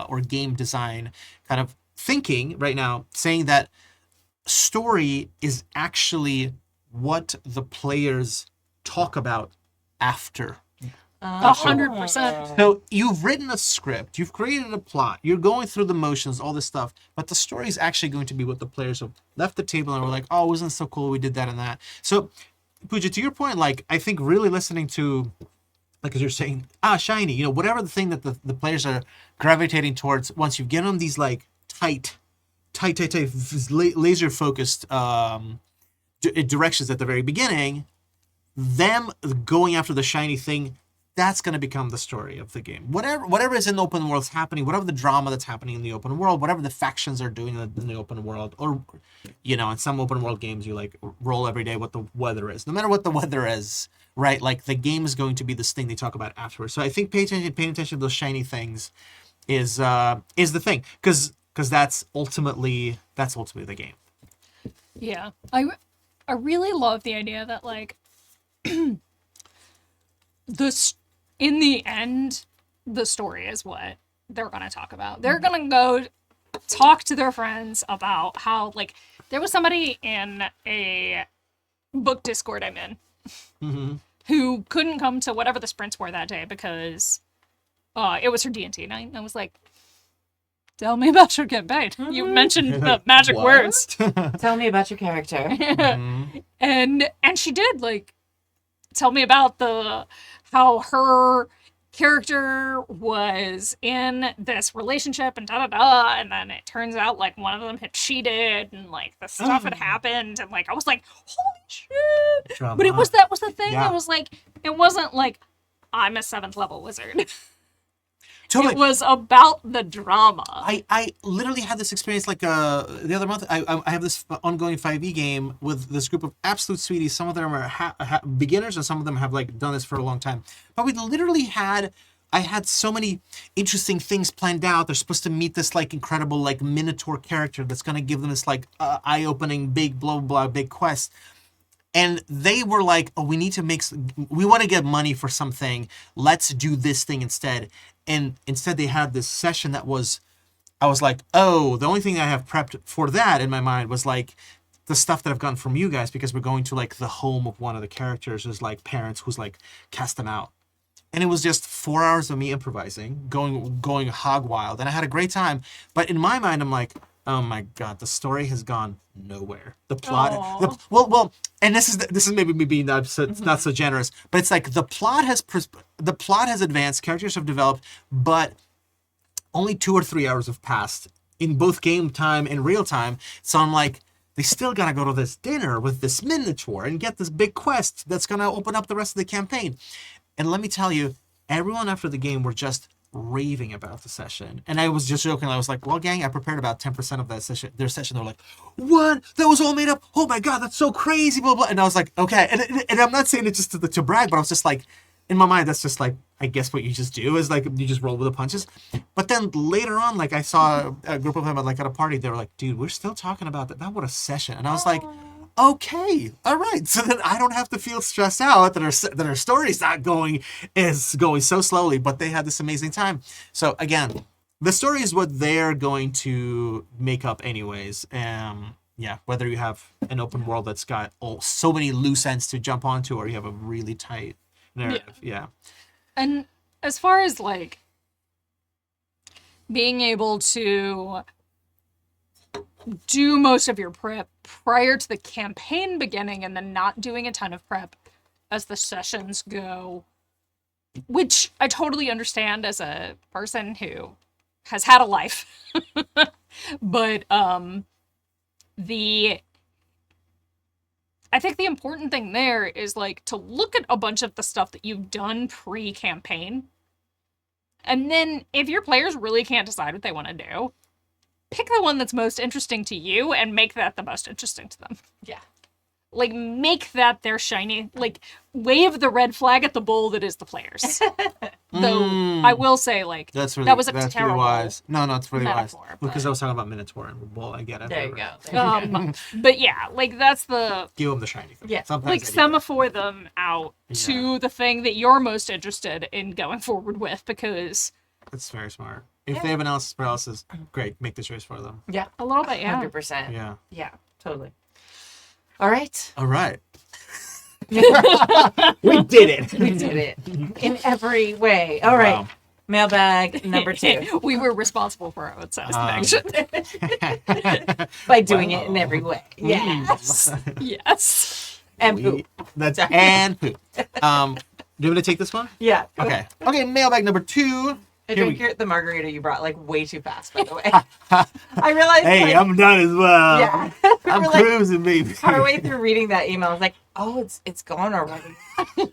or game design kind of thinking right now saying that story is actually what the players talk about after. 100%. So you've written a script, you've created a plot, you're going through the motions, all this stuff, but the story is actually going to be what the players have left the table and were like, oh, wasn't it so cool we did that and that. So, Pooja, to your point, like, I think really listening to, like, as you're saying, shiny, you know, whatever the thing that the players are gravitating towards, once you've given them these, like, tight, laser-focused directions at the very beginning, them going after the shiny thing, that's going to become the story of the game. Whatever is in the open world is happening, whatever the drama that's happening in the open world, whatever the factions are doing in the open world, or, you know, in some open world games, you like roll every day what the weather is. No matter what the weather is, right? Like the game is going to be this thing they talk about afterwards. So I think paying attention to those shiny things is the thing, because that's ultimately the game. Yeah. I really love the idea that, like, in the end, the story is what they're going to talk about. They're going to go talk to their friends about how, like, there was somebody in a book Discord I'm in who couldn't come to whatever the sprints were that day because it was her D&T night. And I was like, tell me about your campaign. You mentioned the magic What? words. Tell me about your character. And she did, like, tell me about how her character was in this relationship and da-da-da, and then it turns out, like, one of them had cheated and, like, the stuff had happened, and, like, I was like, holy shit. Drama. But that was the thing. Yeah. It was like, it wasn't like, I'm a 7th level wizard. Totally. It was about the drama. I literally had this experience like the other month. I have this ongoing 5e game with this group of absolute sweeties. Some of them are beginners, and some of them have like done this for a long time. But we literally I had so many interesting things planned out. They're supposed to meet this like incredible like minotaur character that's gonna give them this like eye-opening big blah blah blah big quest. And they were like, oh, we want to get money for something. Let's do this thing instead. And instead they had this session I was like, oh, the only thing I have prepped for that in my mind was like the stuff that I've gotten from you guys, because we're going to like the home of one of the characters who's like parents who's like cast them out. And it was just 4 hours of me improvising, going hog wild. And I had a great time. But in my mind, I'm like, oh my God, the story has gone nowhere. The plot, well, and this is maybe me being not so generous, but it's like the plot has advanced, characters have developed, but only 2 or 3 hours have passed in both game time and real time. So I'm like, they still gotta go to this dinner with this minotaur and get this big quest that's gonna open up the rest of the campaign. And let me tell you, everyone after the game were just raving about the session. And I was just joking. I was like, well, gang, I prepared about 10% of that session. Their session, they were like, what? That was all made up? Oh my God, that's so crazy, blah, blah. And I was like, okay. And I'm not saying it just to brag, but I was just like, in my mind, that's just like, I guess what you just do is like, you just roll with the punches. But then later on, like I saw a group of them like at a party, they were like, dude, we're still talking about that. That was a session. And I was like, okay, all right. So then I don't have to feel stressed out that our story's not going so slowly, but they had this amazing time. So again, the story is what they're going to make up anyways. Yeah, whether you have an open world that's got so many loose ends to jump onto, or you have a really tight narrative. Yeah. And as far as like being able to do most of your prep prior to the campaign beginning and then not doing a ton of prep as the sessions go, which I totally understand as a person who has had a life. But I think the important thing there is like to look at a bunch of the stuff that you've done pre-campaign, and then if your players really can't decide what they want to do, pick the one that's most interesting to you and make that the most interesting to them. Yeah. Like, make that their shiny, like, wave the red flag at the bull that is the players. Though, I will say, like, that was a terrible really wise. No, it's really metaphor, wise. Because I was talking about Minotaur and bull, I get it. There you go. But yeah, like, that's the... Give them the shiny thing. Yeah. Sometimes like, semaphore them out to the thing that you're most interested in going forward with, because... That's very smart. If they have analysis paralysis, great. Make the choice for them. Yeah. A little bit, yeah. 100%. Yeah. Yeah, totally. All right. All right. We did it. We did it. In every way. All right. Wow. Mailbag number 2. We were responsible for our own satisfaction. By doing it in every way. Yes. Yes. And poop. That's and poop. Do you want me to take this one? Yeah. Okay. Okay, mailbag number 2. I drank the margarita you brought like way too fast, by the way. I realized. Hey, like, I'm done as well. Yeah. I'm We're cruising, baby. Partway through reading that email, I was like, oh, it's gone already.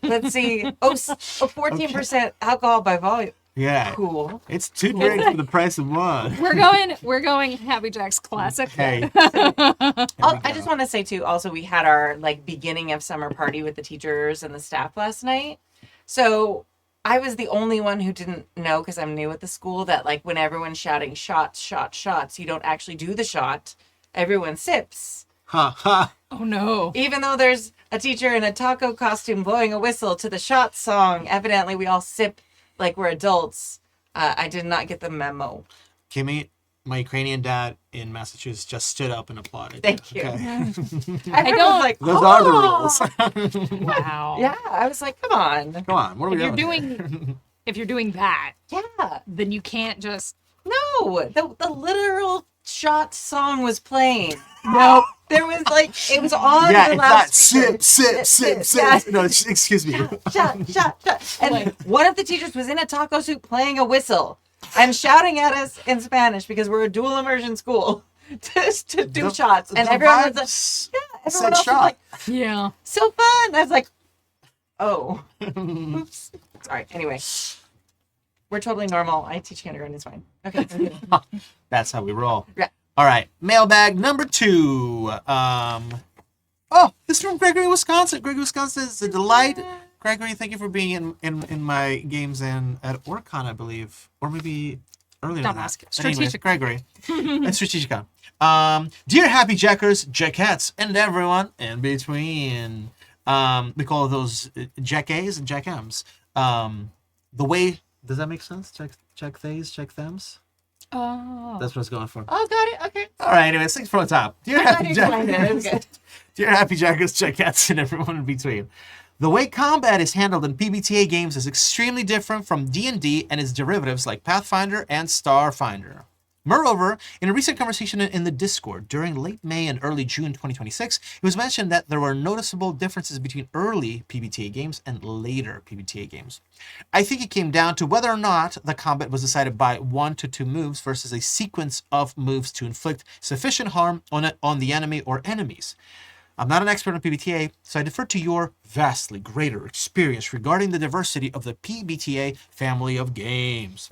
Let's see. 14% alcohol by volume. Yeah. Cool. It's 2 drinks for the price of one. We're going Happy Jack's classic. Hey. I just want to say too, also we had our like beginning of summer party with the teachers and the staff last night. So I was the only one who didn't know, because I'm new at the school, that like when everyone's shouting shots, shots, shots, you don't actually do the shot. Everyone sips. Ha ha. Oh no. Even though there's a teacher in a taco costume blowing a whistle to the shot song, evidently we all sip like we're adults. I did not get the memo. Kimmy, my Ukrainian dad in Massachusetts just stood up and applauded. Thank you. Okay. I don't like Those are the rules. Wow. Yeah, I was like, come on. Come on, what are we If doing? you're doing that, Yeah. then you can't just... No, the literal shot song was playing. No, there was like, it was on Yeah, the it's not loudspeaker. sip. Yeah. No, excuse me. Shot. And one of the teachers was in a taco suit playing a whistle and shouting at us in Spanish because we're a dual immersion school to do shots. And The everyone was vibes like, yeah, everyone said else was shot. like, Yeah. so fun. I was like, oh, oops. Sorry. Anyway, We're totally normal. I teach kindergarten. It's fine. Okay. That's how we roll. Yeah. All right. Mailbag number 2. Oh, this is from Gregory, Wisconsin. Gregory, Wisconsin is a delight. Gregory, thank you for being in my games and at Orcon, I believe. Or maybe earlier Don't than ask. that. Anyways, Strategic. Gregory. That's Strategicon. Dear Happy Jackers, Jackettes, and everyone in between. We call those Jack A's and Jack M's. The way... Does that make sense? Check theys, check thems? Oh. That's what I was going for. Oh, got it. Okay. All right, anyways, thanks for the top. Dear Happy explained it. Jackers, Okay. dear Happy Jackers, Jackettes, and everyone in between. The way combat is handled in PBTA games is extremely different from D&D and its derivatives like Pathfinder and Starfinder. Moreover, in a recent conversation in the Discord during late May and early June 2026, it was mentioned that there were noticeable differences between early PBTA games and later PBTA games. I think it came down to whether or not the combat was decided by 1 to 2 moves versus a sequence of moves to inflict sufficient harm on the enemy or enemies. I'm not an expert on PBTA, so I defer to your vastly greater experience regarding the diversity of the PBTA family of games.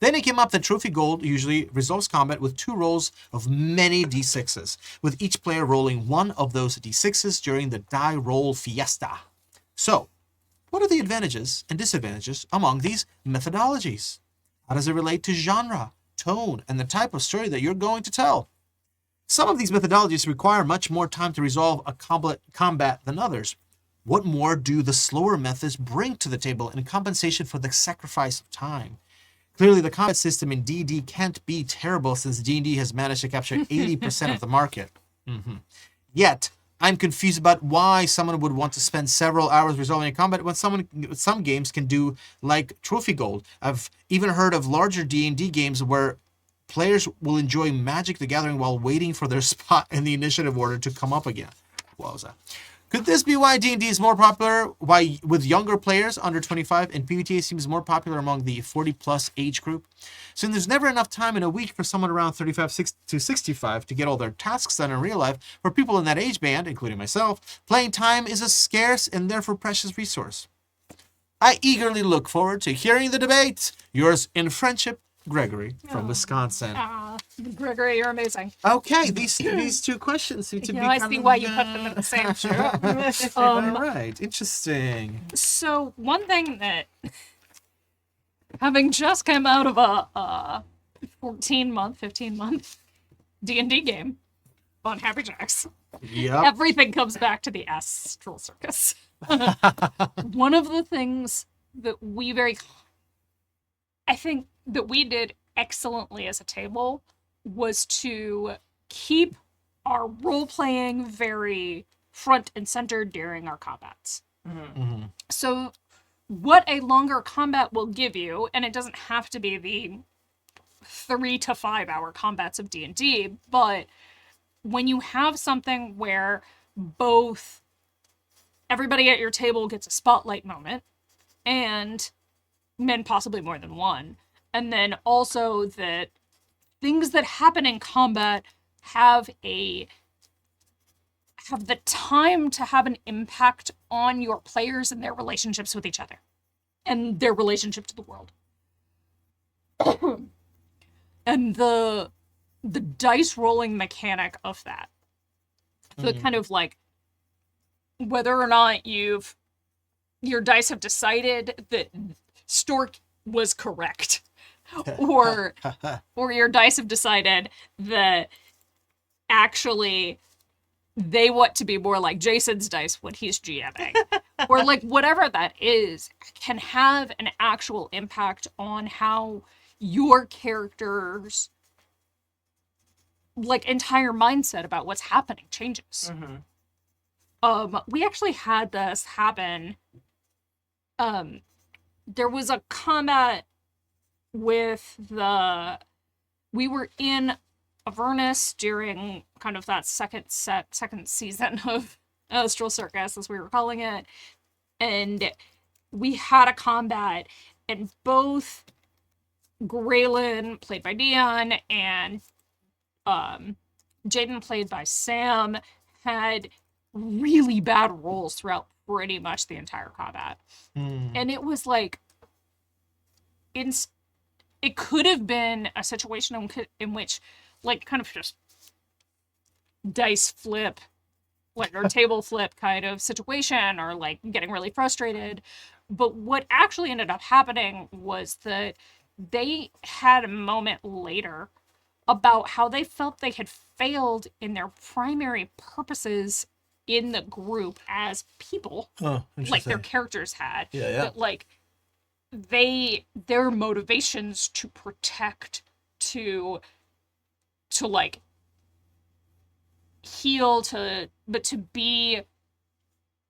Then it came up that Trophy Gold usually resolves combat with 2 rolls of many d6s, with each player rolling 1 of those d6s during the die roll fiesta. So, what are the advantages and disadvantages among these methodologies? How does it relate to genre, tone, and the type of story that you're going to tell? Some of these methodologies require much more time to resolve a combat than others. What more do the slower methods bring to the table in compensation for the sacrifice of time? Clearly, the combat system in D&D can't be terrible since D&D has managed to capture 80% of the market. Yet, I'm confused about why someone would want to spend several hours resolving a combat when some games can do like Trophy Gold. I've even heard of larger D&D games where players will enjoy Magic the Gathering while waiting for their spot in the initiative order to come up again. What was that? Could this be why D&D is more popular with younger players under 25 and PBTA seems more popular among the 40-plus age group? Since there's never enough time in a week for someone around 35 to 65 to get all their tasks done in real life, for people in that age band, including myself, playing time is a scarce and therefore precious resource. I eagerly look forward to hearing the debate. Yours in friendship, Gregory from Wisconsin. Gregory, you're amazing. Okay, these 2 questions seem to be I see why you put them in the same show. All right, interesting. So one thing that, having just come out of a 15-month D&D game on Happy Jacks, Yep. everything comes back to the Astral Circus. One of the things that I think that we did excellently as a table was to keep our role-playing very front and center during our combats. So what a longer combat will give you, and it doesn't have to be the 3 to 5 hour combats of D&D, but when you have something where both everybody at your table gets a spotlight moment, and possibly more than one, and then also that things that happen in combat have the time to have an impact on your players and their relationships with each other and their relationship to the world. And the dice rolling mechanic of that. The kind of like whether or not your dice have decided that Stork was correct. or your dice have decided that actually they want to be more like Jason's dice when he's GMing. Or like whatever that is can have an actual impact on how your character's like entire mindset about what's happening changes. We actually had this happen. There was a combat with we were in Avernus during kind of that second season of Astral Circus, as we were calling it, and we had a combat, and both Graylin, played by Dion, and Jaden, played by Sam, had really bad rolls throughout pretty much the entire combat. And it was like it could have been a situation in which, like, kind of just dice flip, like, or table flip kind of situation, or like getting really frustrated. But what actually ended up happening was that they had a moment later about how they felt they had failed in their primary purposes in the group as people, Oh, like their interesting. characters had. Yeah, yeah. That, like, their motivations to protect, to like heal, but to be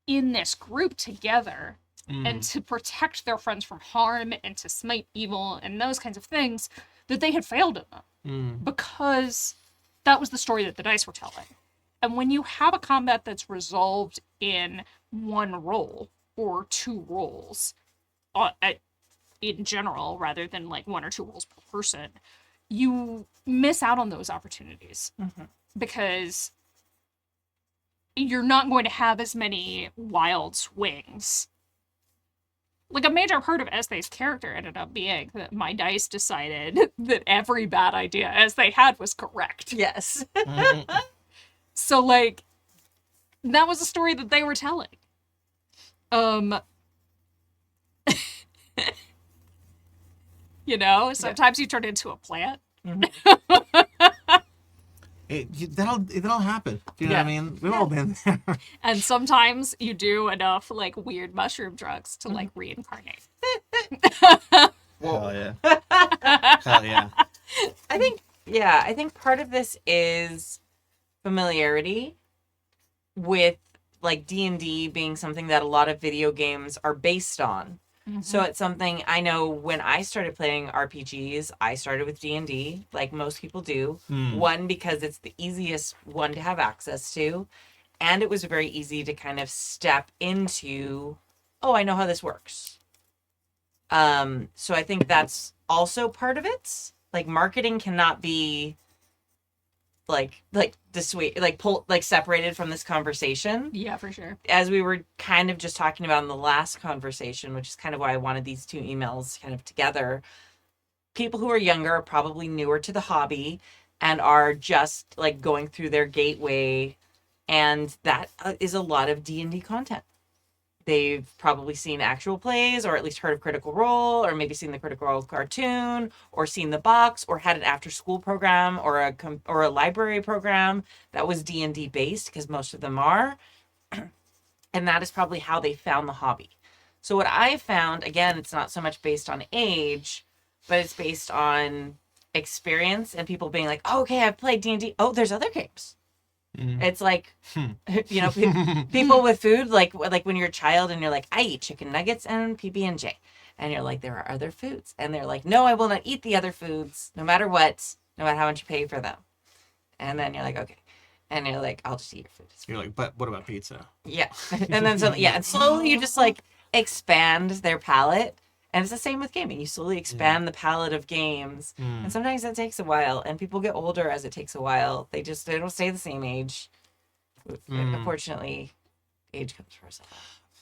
in this group together and to protect their friends from harm and to smite evil and those kinds of things, that they had failed in them because that was the story that the dice were telling. And when you have a combat that's resolved in one roll or two rolls, in general, rather than like one or two rolls per person, you miss out on those opportunities because you're not going to have as many wild swings. Like, a major part of Esthe's character ended up being that my dice decided that every bad idea Esthe had was correct. Yes. So, like, that was a story that they were telling. You know, sometimes you turn into a plant. That'll happen. You know what I mean? We've all been there. And sometimes you do enough, like, weird mushroom drugs to, like, reincarnate. Hell yeah. Hell yeah. I think part of this is familiarity with, like, D&D being something that a lot of video games are based on. So it's something I know when I started playing RPGs, I started with D&D, like most people do. One, because it's the easiest one to have access to, and it was very easy to kind of step into, oh, I know how this works. So I think that's also part of it. Like, marketing cannot be separated from this conversation. Yeah, for sure. As we were kind of just talking about in the last conversation, which is kind of why I wanted these two emails kind of together. People who are younger are probably newer to the hobby and are just like going through their gateway, and that is a lot of D&D content. They've probably seen actual plays, or at least heard of Critical Role, or maybe seen the Critical Role cartoon, or seen the box, or had an after-school program, or a library program that was D&D based, because most of them are. And that is probably how they found the hobby. So what I found, again, it's not so much based on age, but it's based on experience and people being like, oh, okay, I've played D&D. Oh, there's other games. It's like, you know, people with food, like when you're a child and you're like, I eat chicken nuggets and PB&J. And you're like, there are other foods. And they're like, no, I will not eat the other foods, no matter what, no matter how much you pay for them. And then you're like, okay. And you're like, I'll just eat your food. You're like, but what about pizza? Yeah. And then, and slowly you just like expand their palate. And it's the same with gaming. You slowly expand the palette of games. And sometimes that takes a while. And people get older as it takes a while. They don't stay the same age. Unfortunately, age comes first.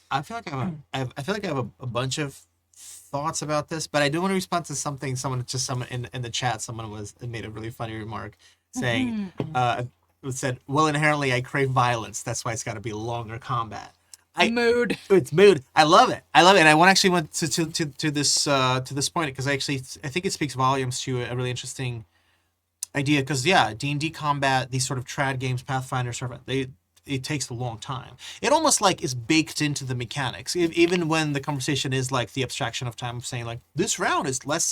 I feel like I have a bunch of thoughts about this, but I do want to respond to something someone in the chat, someone made a really funny remark saying, it said, well, inherently I crave violence. That's why it's got to be longer combat. It's mood. I love it. And I want to this point because I think it speaks volumes to a really interesting idea. Because D&D combat, these sort of trad games, Pathfinder stuff, it takes a long time. It almost like is baked into the mechanics. Even when the conversation is like the abstraction of time of saying like this round is less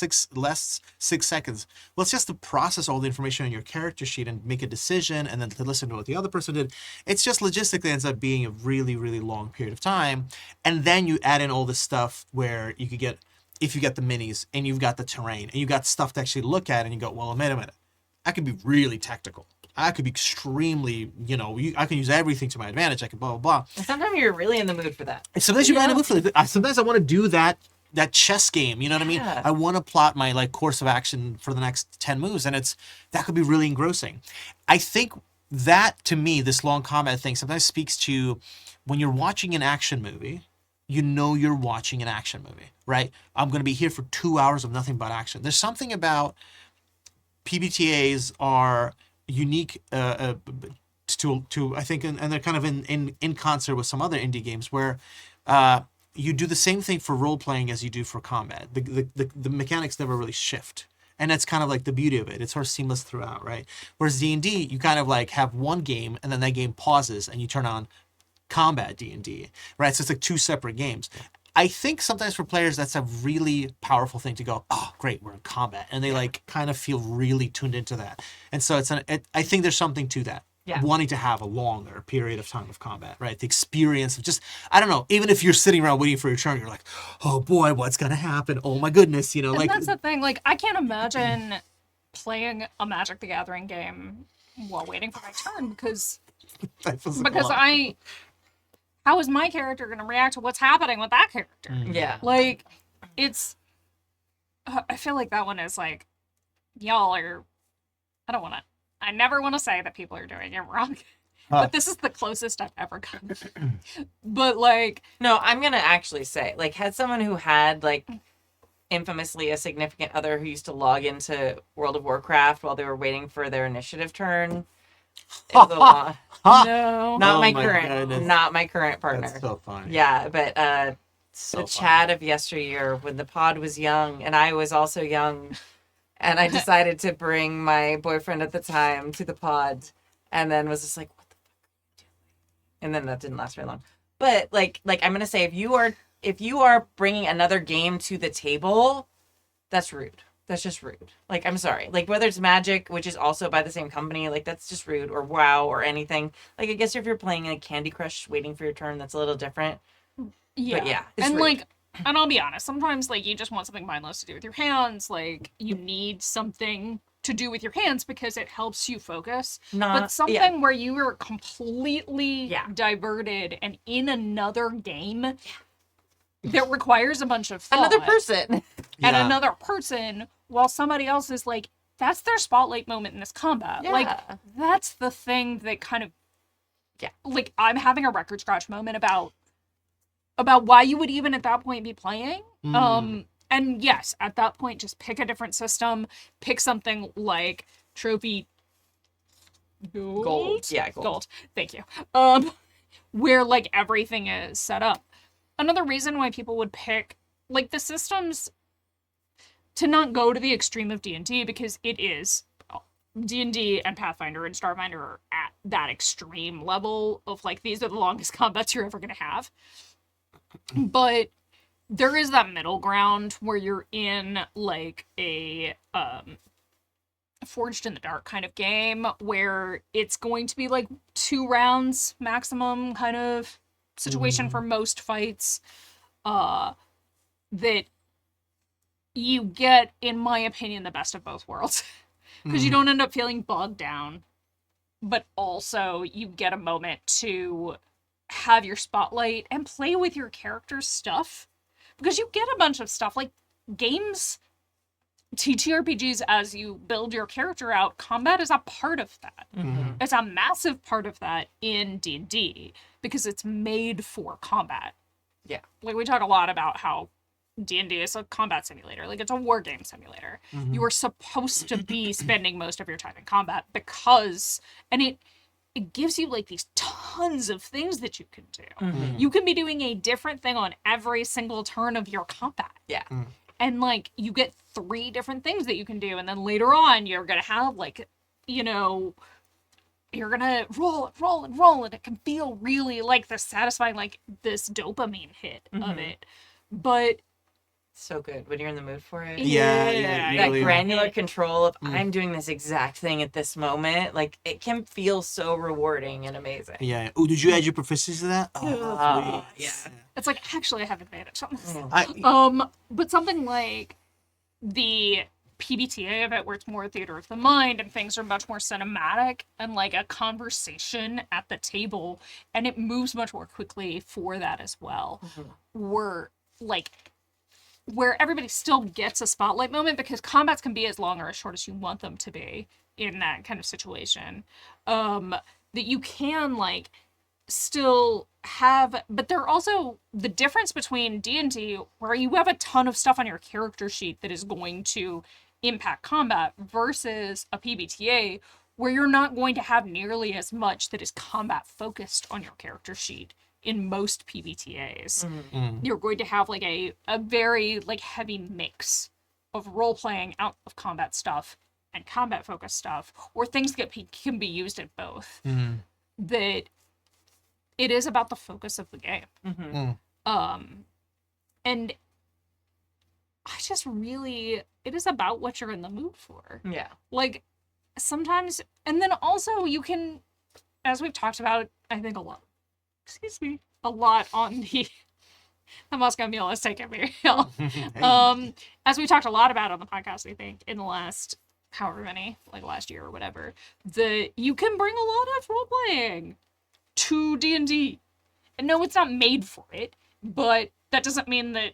6 seconds. Well, it's just to process all the information on your character sheet and make a decision and then to listen to what the other person did. It's just logistically ends up being a really, really long period of time. And then you add in all this stuff where you could get, if you get the minis and you've got the terrain and you got stuff to actually look at and you go, well, wait a minute. I could be really tactical. I could be extremely, I can use everything to my advantage. I can blah, blah, blah. And sometimes you're really in the mood for that. And sometimes you're in the mood for that. Sometimes I want to do that chess game. You know what I mean? I want to plot my course of action for the next 10 moves. And that could be really engrossing. I think that, to me, this long combat thing sometimes speaks to when you're watching an action movie you know you're watching an action movie, right? I'm going to be here for 2 hours of nothing but action. There's something about PBTAs are unique to I think, and they're kind of in concert with some other indie games where you do the same thing for role playing as you do for combat. The mechanics never really shift. And that's kind of like the beauty of it. It's sort of seamless throughout, right? Whereas D&D, you kind of like have one game and then that game pauses and you turn on combat D&D, right? So it's like two separate games. I think sometimes for players, that's a really powerful thing to go, oh, great, we're in combat. And they like kind of feel really tuned into that. And so I think there's something to that. Yeah. Wanting to have a longer period of time of combat, right? The experience of just, I don't know, even if you're sitting around waiting for your turn, you're like, oh boy, what's going to happen? Oh my goodness, And like. that's the thing, like, I can't imagine playing a Magic the Gathering game while waiting for my turn because how is my character going to react to what's happening with that character? Yeah. Like, I feel like that one is like, y'all are, I never want to say that people are doing it wrong, but this is the closest I've ever gotten. But like, No, I'm going to actually say, like, had someone who had, like, infamously a significant other who used to log into World of Warcraft while they were waiting for their initiative turn. It was a lot. no. Not Oh my my current, goodness. not my current partner. That's so funny. Yeah, but So the Chad of yesteryear when the pod was young and I was also young, and I decided to bring my boyfriend at the time to the pod, and then was just like, "What the fuck are you doing?" And then that didn't last very long. But like I'm gonna say, if you are bringing another game to the table, that's rude. That's just rude. Like, I'm sorry. Like, whether it's Magic, which is also by the same company, like, that's just rude, or WoW, or anything. Like, I guess if you're playing a Candy Crush waiting for your turn, that's a little different. Yeah. But yeah, it's and rude. like, and I'll be honest, sometimes like you just want something mindless to do with your hands. Like, you need something to do with your hands because it helps you focus. But something where you are completely diverted and in another game that requires a bunch of thought. Another person. And another person, while somebody else is like, that's their spotlight moment in this combat. Yeah. Like, that's the thing that kind of, like, I'm having a record scratch moment about why you would even at that point be playing. And yes, at that point, just pick a different system. Pick something like Trophy Gold. Yeah, gold. Thank you. Where, like, everything is set up. Another reason why people would pick, like, the systems to not go to the extreme of D&D, because it is D&D and Pathfinder and Starfinder are at that extreme level of, like, these are the longest combats you're ever going to have. But there is that middle ground where you're in, like, a Forged in the Dark kind of game where it's going to be, like, 2 rounds maximum kind of situation for most fights, that you get, in my opinion, the best of both worlds. Because you don't end up feeling bogged down, but also you get a moment to have your spotlight and play with your character's stuff. Because you get a bunch of stuff, like games, TTRPGs, as you build your character out, combat is a part of that. It's a massive part of that in D&D, because it's made for combat. Yeah. Like, we talk a lot about how D&D is a combat simulator. Like, it's a war game simulator. You are supposed to be spending most of your time in combat because, and it gives you, like, these tons of things that you can do. You can be doing a different thing on every single turn of your combat. Yeah. And, like, you get 3 different things that you can do, and then later on, you're gonna have, like, you know, you're gonna roll, and it can feel really, like, the satisfying, like, this dopamine hit of it. But So good when you're in the mood for it. Yeah, That really. granular control of I'm doing this exact thing at this moment, like, it can feel so rewarding and amazing. Yeah. Oh, did you add your proficiency to that? Oh, Yeah. it's like, actually, I have advantage on this. I, But something like the PBTA of it, where it's more theater of the mind and things are much more cinematic and like a conversation at the table, and it moves much more quickly for that as well. Where, like, where everybody still gets a spotlight moment, because combats can be as long or as short as you want them to be in that kind of situation. That you can, like, still have, but they're also the difference between D&D, where you have a ton of stuff on your character sheet that is going to impact combat, versus a PBTA where you're not going to have nearly as much that is combat focused on your character sheet. In most PBTAs, you're going to have like a very like heavy mix of role playing out of combat stuff and combat focused stuff, or things that can be used in both. That it is about the focus of the game. And I just really, it is about what you're in the mood for. Yeah. Like sometimes, and then also you can, as we've talked about, I think a lot on the Moscow Mule is taking me. As we talked a lot about on the podcast, I think, in the last however many, like last year or whatever, you can bring a lot of role playing to D&D. And no, it's not made for it, but that doesn't mean that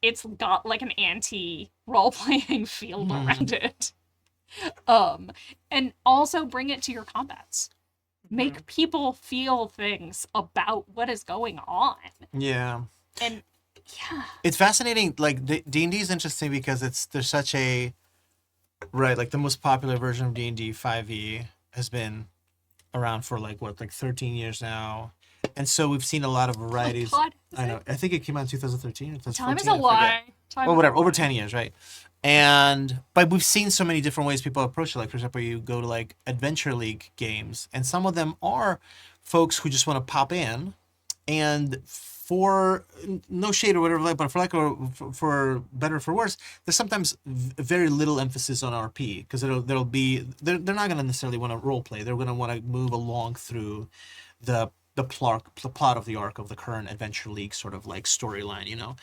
it's got like an anti role playing field around it. And also bring it to your combats. Make people feel things about what is going on. Yeah. And yeah. It's fascinating. Like D&D is interesting because there's such a, right, like the most popular version of D&D 5e has been around for like 13 years now. And so we've seen a lot of varieties. Oh, God, I know. I think it came out in 2013 or 2014. Time is a lie. Well, whatever, over 10 years, right? But we've seen so many different ways people approach it. Like, for example, you go to like Adventure League games, and some of them are folks who just want to pop in, and for no shade or whatever, but for better or for worse, there's sometimes very little emphasis on RP, because they're not going to necessarily want to role play. They're going to want to move along through the plot of the arc of the current Adventure League sort of like storyline,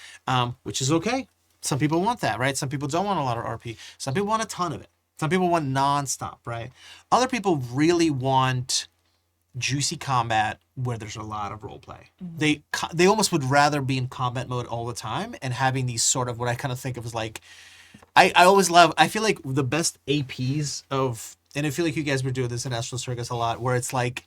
which is okay. Some people want that, right? Some people don't want a lot of RP. Some people want a ton of it. Some people want nonstop, right? Other people really want juicy combat where there's a lot of role play. They almost would rather be in combat mode all the time and having these sort of what I kind of think of as like, I feel like the best APs and I feel like you guys were doing this in Astral Circus a lot, where it's like,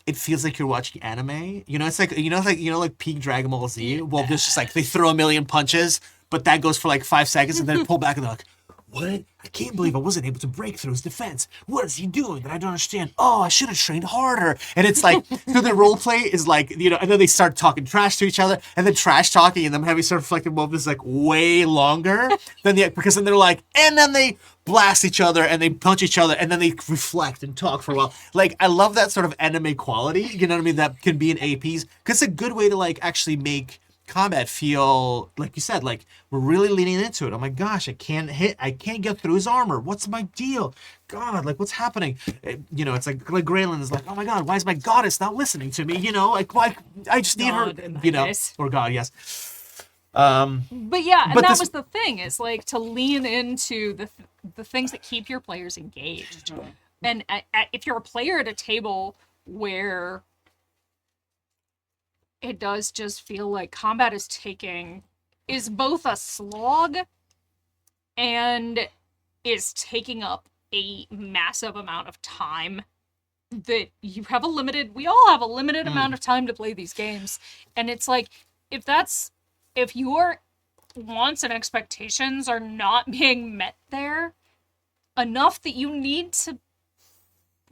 it feels like you're watching anime. It's like, like peak Dragon Ball Z. Well, there's just like, they throw a million punches, but that goes for like 5 seconds and then pull back and they're like, what? I can't believe I wasn't able to break through his defense. What is he doing that I don't understand? Oh, I should have trained harder. And it's like, so the role play is like, and then they start talking trash to each other, and then trash talking and them having sort of reflective moments like way longer than because then they're like, and then they blast each other and they punch each other and then they reflect and talk for a while. Like, I love that sort of anime quality, you know what I mean? That can be in APs, because it's a good way to like actually make combat feel, like you said, like we're really leaning into it. Oh my gosh, I can't get through his armor. What's my deal? God, like what's happening? It's like Graylin is like, oh my God, why is my goddess not listening to me? Like why I just need her, or God, yes. But yeah, and that was the thing, is like to lean into the things that keep your players engaged. And if you're a player at a table where it does just feel like combat is both a slog and is taking up a massive amount of time, that we all have a limited amount of time to play these games. And it's like, if your wants and expectations are not being met there enough that you need to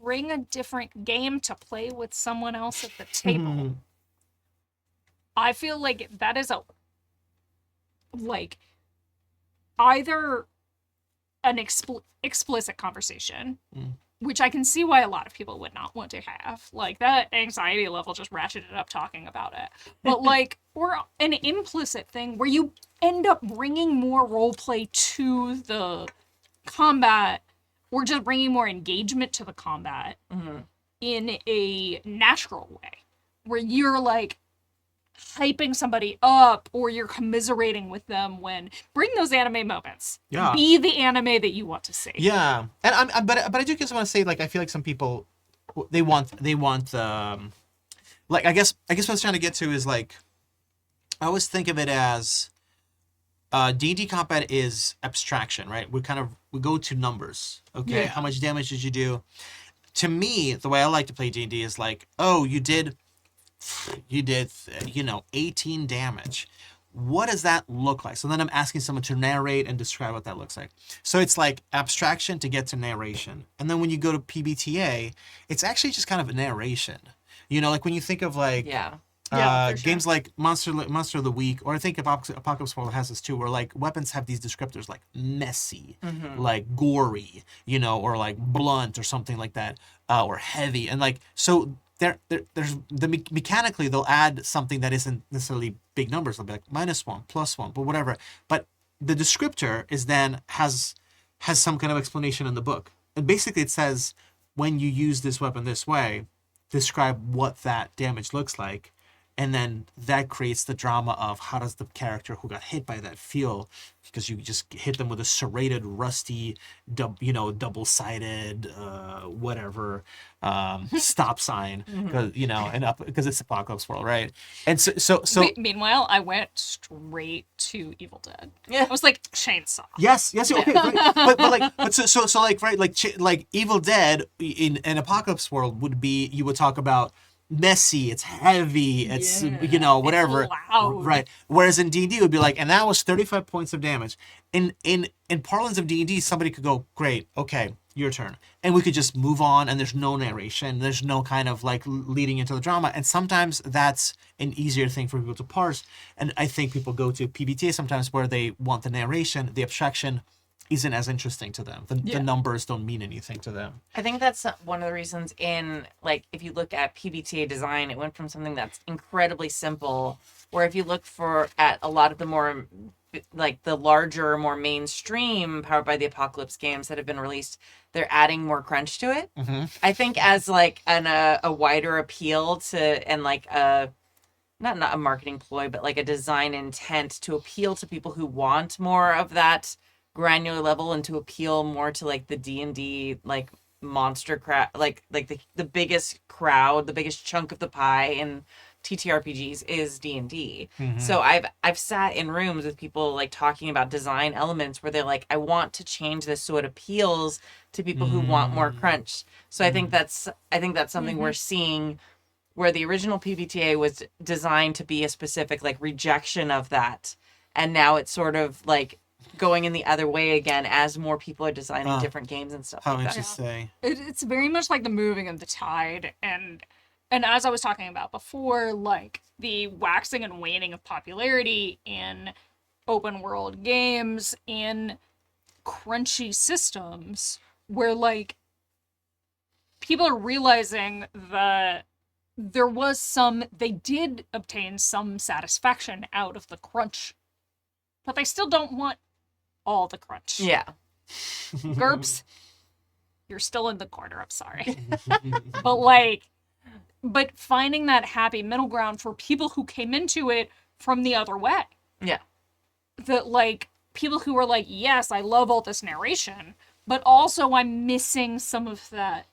bring a different game to play with someone else at the table, I feel like that is either an explicit conversation, which I can see why a lot of people would not want to have. Like, that anxiety level just ratcheted up talking about it. But or an implicit thing where you end up bringing more role play to the combat, or just bringing more engagement to the combat in a natural way, where you're like hyping somebody up, or you're commiserating with them. Bring those anime moments. Yeah. Be the anime that you want to see. Yeah. And but I do just want to say, like, I feel like some people, they want like, I guess what I was trying to get to is like, I always think of it as D&D combat is abstraction, right? We go to numbers. Okay. Yeah. How much damage did you do? To me, the way I like to play D&D is like, oh, you did you did, 18 damage. What does that look like? So then I'm asking someone to narrate and describe what that looks like. So it's like abstraction to get to narration. And then when you go to PBTA, it's actually just kind of a narration. Like when you think of like Yeah. Yeah, for sure. games like Monster of the Week, or I think Apocalypse World has this too, where like weapons have these descriptors like messy, like gory, or like blunt or something like that, or heavy, and like so. There's mechanically they'll add something that isn't necessarily big numbers. They'll be like -1, +1, but whatever. But the descriptor is then has some kind of explanation in the book, and basically it says when you use this weapon this way, describe what that damage looks like, and then that creates the drama of how does the character who got hit by that feel, because you just hit them with a serrated, rusty, double-sided, whatever, stop sign, because it's Apocalypse World, right? And so Meanwhile, I went straight to Evil Dead. Yeah. I was like, chainsaw. yes, okay, right. like Evil Dead in an Apocalypse World would be, you would talk about messy, it's heavy, it's whatever, It's loud. right? Whereas in D&D it would be like, and that was 35 points of damage. In parlance of D&D, somebody could go, great, okay, your turn, and we could just move on, and there's no narration, there's no kind of like leading into the drama, and sometimes that's an easier thing for people to parse. And I think people go to PBTA sometimes where they want the narration, the abstraction isn't as interesting to them. The numbers don't mean anything to them. I think that's one of the reasons if you look at PBTA design, it went from something that's incredibly simple, where if you look at a lot of the more, like the larger, more mainstream Powered by the Apocalypse games that have been released, they're adding more crunch to it. Mm-hmm. I think as like a wider appeal to, and like a, not a marketing ploy, but like a design intent to appeal to people who want more of that granular level, and to appeal more to like the D&D like monster crowd, like the biggest crowd, the biggest chunk of the pie in TTRPGs is D&D. So I've sat in rooms with people like talking about design elements where they're like, I want to change this so it appeals to people who want more crunch. So I think that's something we're seeing, where the original PBTA was designed to be a specific like rejection of that, and now it's sort of like going in the other way again as more people are designing different games and stuff How like would that. you say? It's very much like the moving of the tide, and as I was talking about before, like the waxing and waning of popularity in open world games, in crunchy systems, where like people are realizing that they did obtain some satisfaction out of the crunch, but they still don't want all the crunch. Yeah. GURPS, you're still in the corner, I'm sorry. But finding that happy middle ground for people who came into it from the other way. Yeah. That like people who are like, yes, I love all this narration, but also I'm missing some of that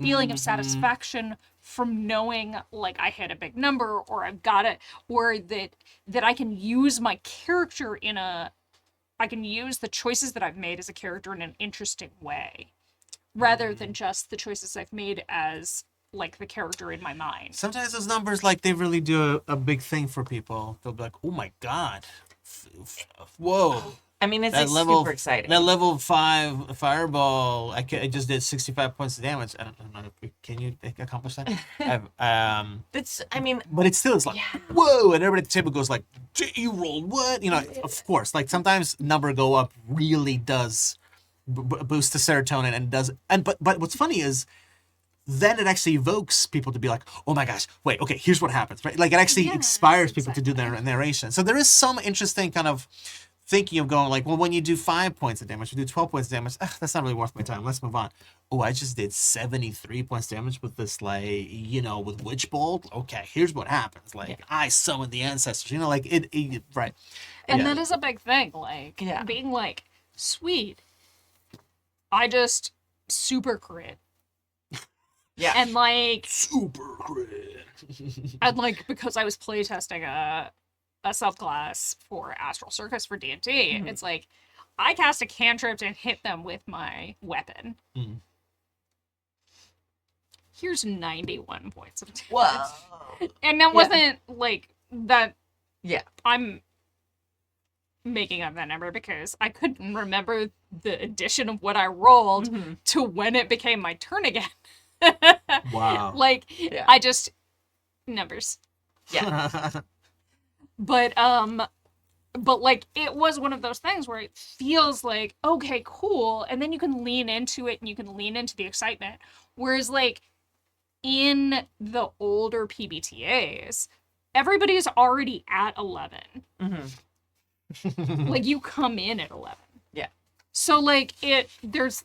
feeling of satisfaction from knowing like I hit a big number, or I've got it, or that I can use my character I can use the choices that I've made as a character in an interesting way, rather than just the choices I've made as like the character in my mind. Sometimes those numbers, like, they really do a big thing for people. They'll be like, oh my god, whoa. I mean, it's super exciting. That level 5 fireball, I just did 65 points of damage. I don't know. Can you accomplish that? But it still is like, whoa, and everybody at the table goes like, you rolled what? Of course, like sometimes number go up really does boost the serotonin but what's funny is then it actually evokes people to be like, oh my gosh, wait, okay, here's what happens, right? Like it actually inspires people to do their narration. So there is some interesting kind of thinking of going like, well, when you do 5 points of damage, you do 12 points of damage, that's not really worth my time. Let's move on. Oh, I just did 73 points of damage with this, like, with Witch Bolt. Okay, here's what happens. Like, I summon the ancestors. Like, it right. And that is a big thing. Like, being like, sweet, I just super crit. Yeah. And like, super crit. and like, because I was playtesting a subclass for Astral Circus for D&D, it's like, I cast a cantrip and hit them with my weapon. here's 91 points of damage. Whoa. And that wasn't like that. Yeah. I'm making up that number because I couldn't remember the addition of what I rolled to when it became my turn again. Wow. Like, Yeah. I just numbers. Yeah. But like it was one of those things where it feels like, okay, cool, and then you can lean into it and you can lean into the excitement. Whereas like in the older PBTAs, everybody's already at 11. Like you come in at 11. Yeah. So like there's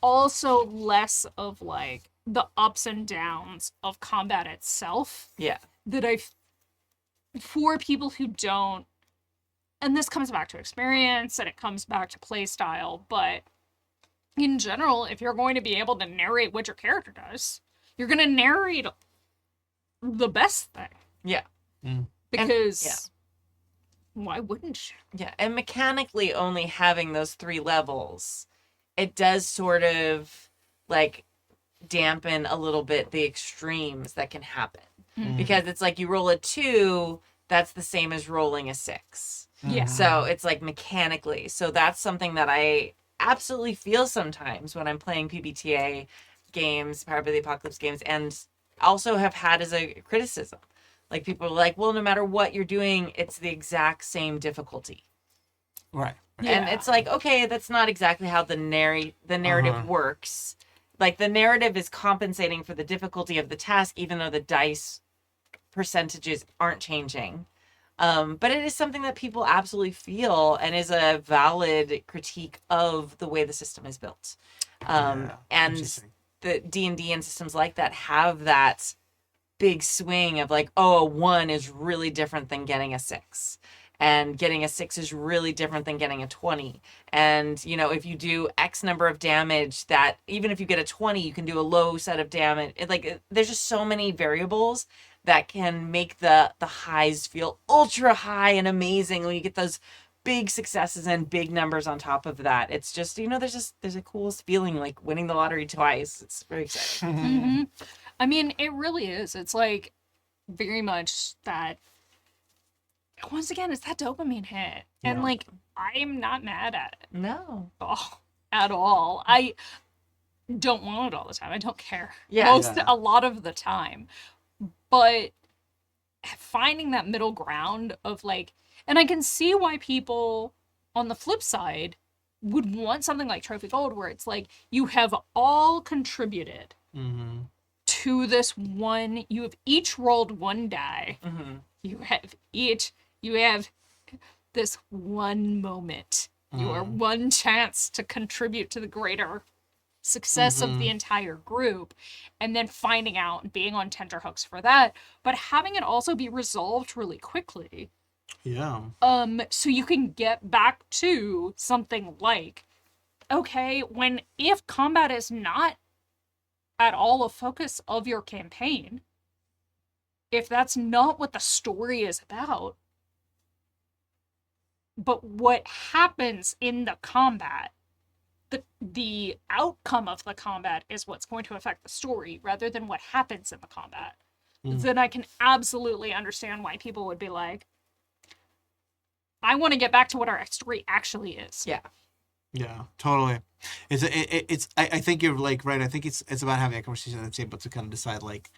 also less of like the ups and downs of combat itself. Yeah. That for people who don't, and this comes back to experience and it comes back to play style, but in general, if you're going to be able to narrate what your character does, you're going to narrate the best thing. Yeah. Because why wouldn't you? Yeah. And mechanically only having those 3 levels, it does sort of like dampen a little bit the extremes that can happen. Because it's like you roll a 2, that's the same as rolling a 6. Yeah. So it's like mechanically. So that's something that I absolutely feel sometimes when I'm playing PBTA games, Power by the Apocalypse games, and also have had as a criticism. Like people are like, well, no matter what you're doing, it's the exact same difficulty. Right. And it's like, okay, that's not exactly how the narrative works. Like the narrative is compensating for the difficulty of the task, even though the dice percentages aren't changing. But it is something that people absolutely feel and is a valid critique of the way the system is built. And the D&D and systems like that have that big swing of like, oh, a 1 is really different than getting a 6. And getting a 6 is really different than getting a 20. And, you know, if you do X number of damage, that even if you get a 20, you can do a low set of damage. There's just so many variables that can make the highs feel ultra high and amazing when you get those big successes and big numbers on top of that. It's just, you know, there's a cool feeling like winning the lottery twice. It's very exciting. I mean, it really is. It's like very much that, once again, it's that dopamine hit. And like, I'm not mad at it. No. Oh, at all. I don't want it all the time. I don't care. Yeah. A lot of the time. But finding that middle ground of like, and I can see why people on the flip side would want something like Trophy Gold, where it's like you have all contributed to this one. You have each rolled 1 die. You have this one moment, your one chance to contribute to the greater success of the entire group, and then finding out and being on tenterhooks for that, but having it also be resolved really quickly. Yeah. So you can get back to something like, okay, if combat is not at all a focus of your campaign, if that's not what the story is about, but what happens in the combat, the outcome of the combat is what's going to affect the story rather than what happens in the combat, then I can absolutely understand why people would be like, I want to get back to what our story actually is. Yeah. Yeah, totally. I think you're like right. I think it's about having a conversation that's able to kind of decide like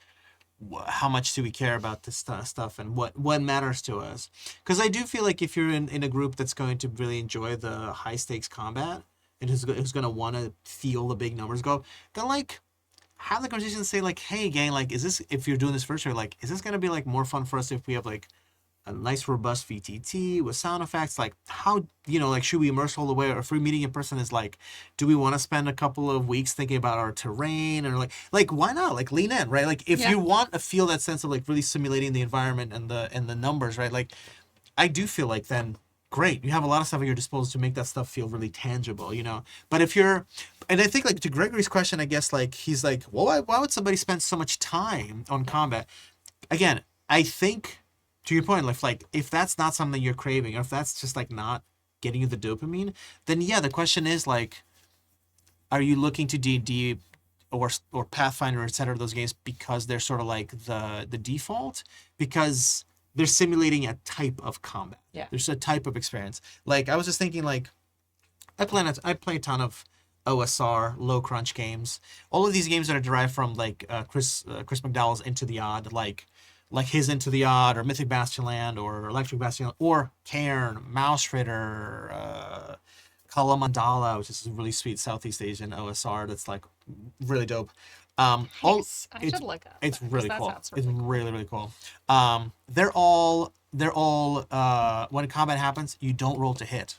how much do we care about this stuff and what matters to us. Because I do feel like if you're in a group that's going to really enjoy the high stakes combat and who's going to want to feel the big numbers go, then like have the conversation and say like, hey gang, like is this, if you're doing this virtually, like is this going to be like more fun for us if we have like a nice robust VTT with sound effects? Like how, you know, like should we immerse all the way, or if we're meeting in person is like, do we want to spend a couple of weeks thinking about our terrain, or like why not like lean in, right? Like if you want to feel that sense of like really simulating the environment and the numbers, right? Like I do feel like then great, you have a lot of stuff at your disposal to make that stuff feel really tangible, you know. But if you're, and I think like to Gregory's question, I guess like he's like, well, why would somebody spend so much time on combat? Again, I think to your point, like if that's not something you're craving, or if that's just like not getting you the dopamine, then yeah, the question is like, are you looking to D&D or Pathfinder, etc. Those games because they're sort of like the default because they're simulating a type of combat. Yeah. There's a type of experience. Like I was just thinking, like I play a ton of OSR low crunch games. All of these games that are derived from like Chris McDowell's Into the Odd, like his Into the Odd or Mythic Bastionland or Electric Bastionland or Cairn, Mouse Ritter, Kala Mandala, which is a really sweet Southeast Asian OSR that's like really dope. Nice. I should look up. It's that, 'cause really that cool. sounds It's really cool. really, really cool. They're all when combat happens, you don't roll to hit.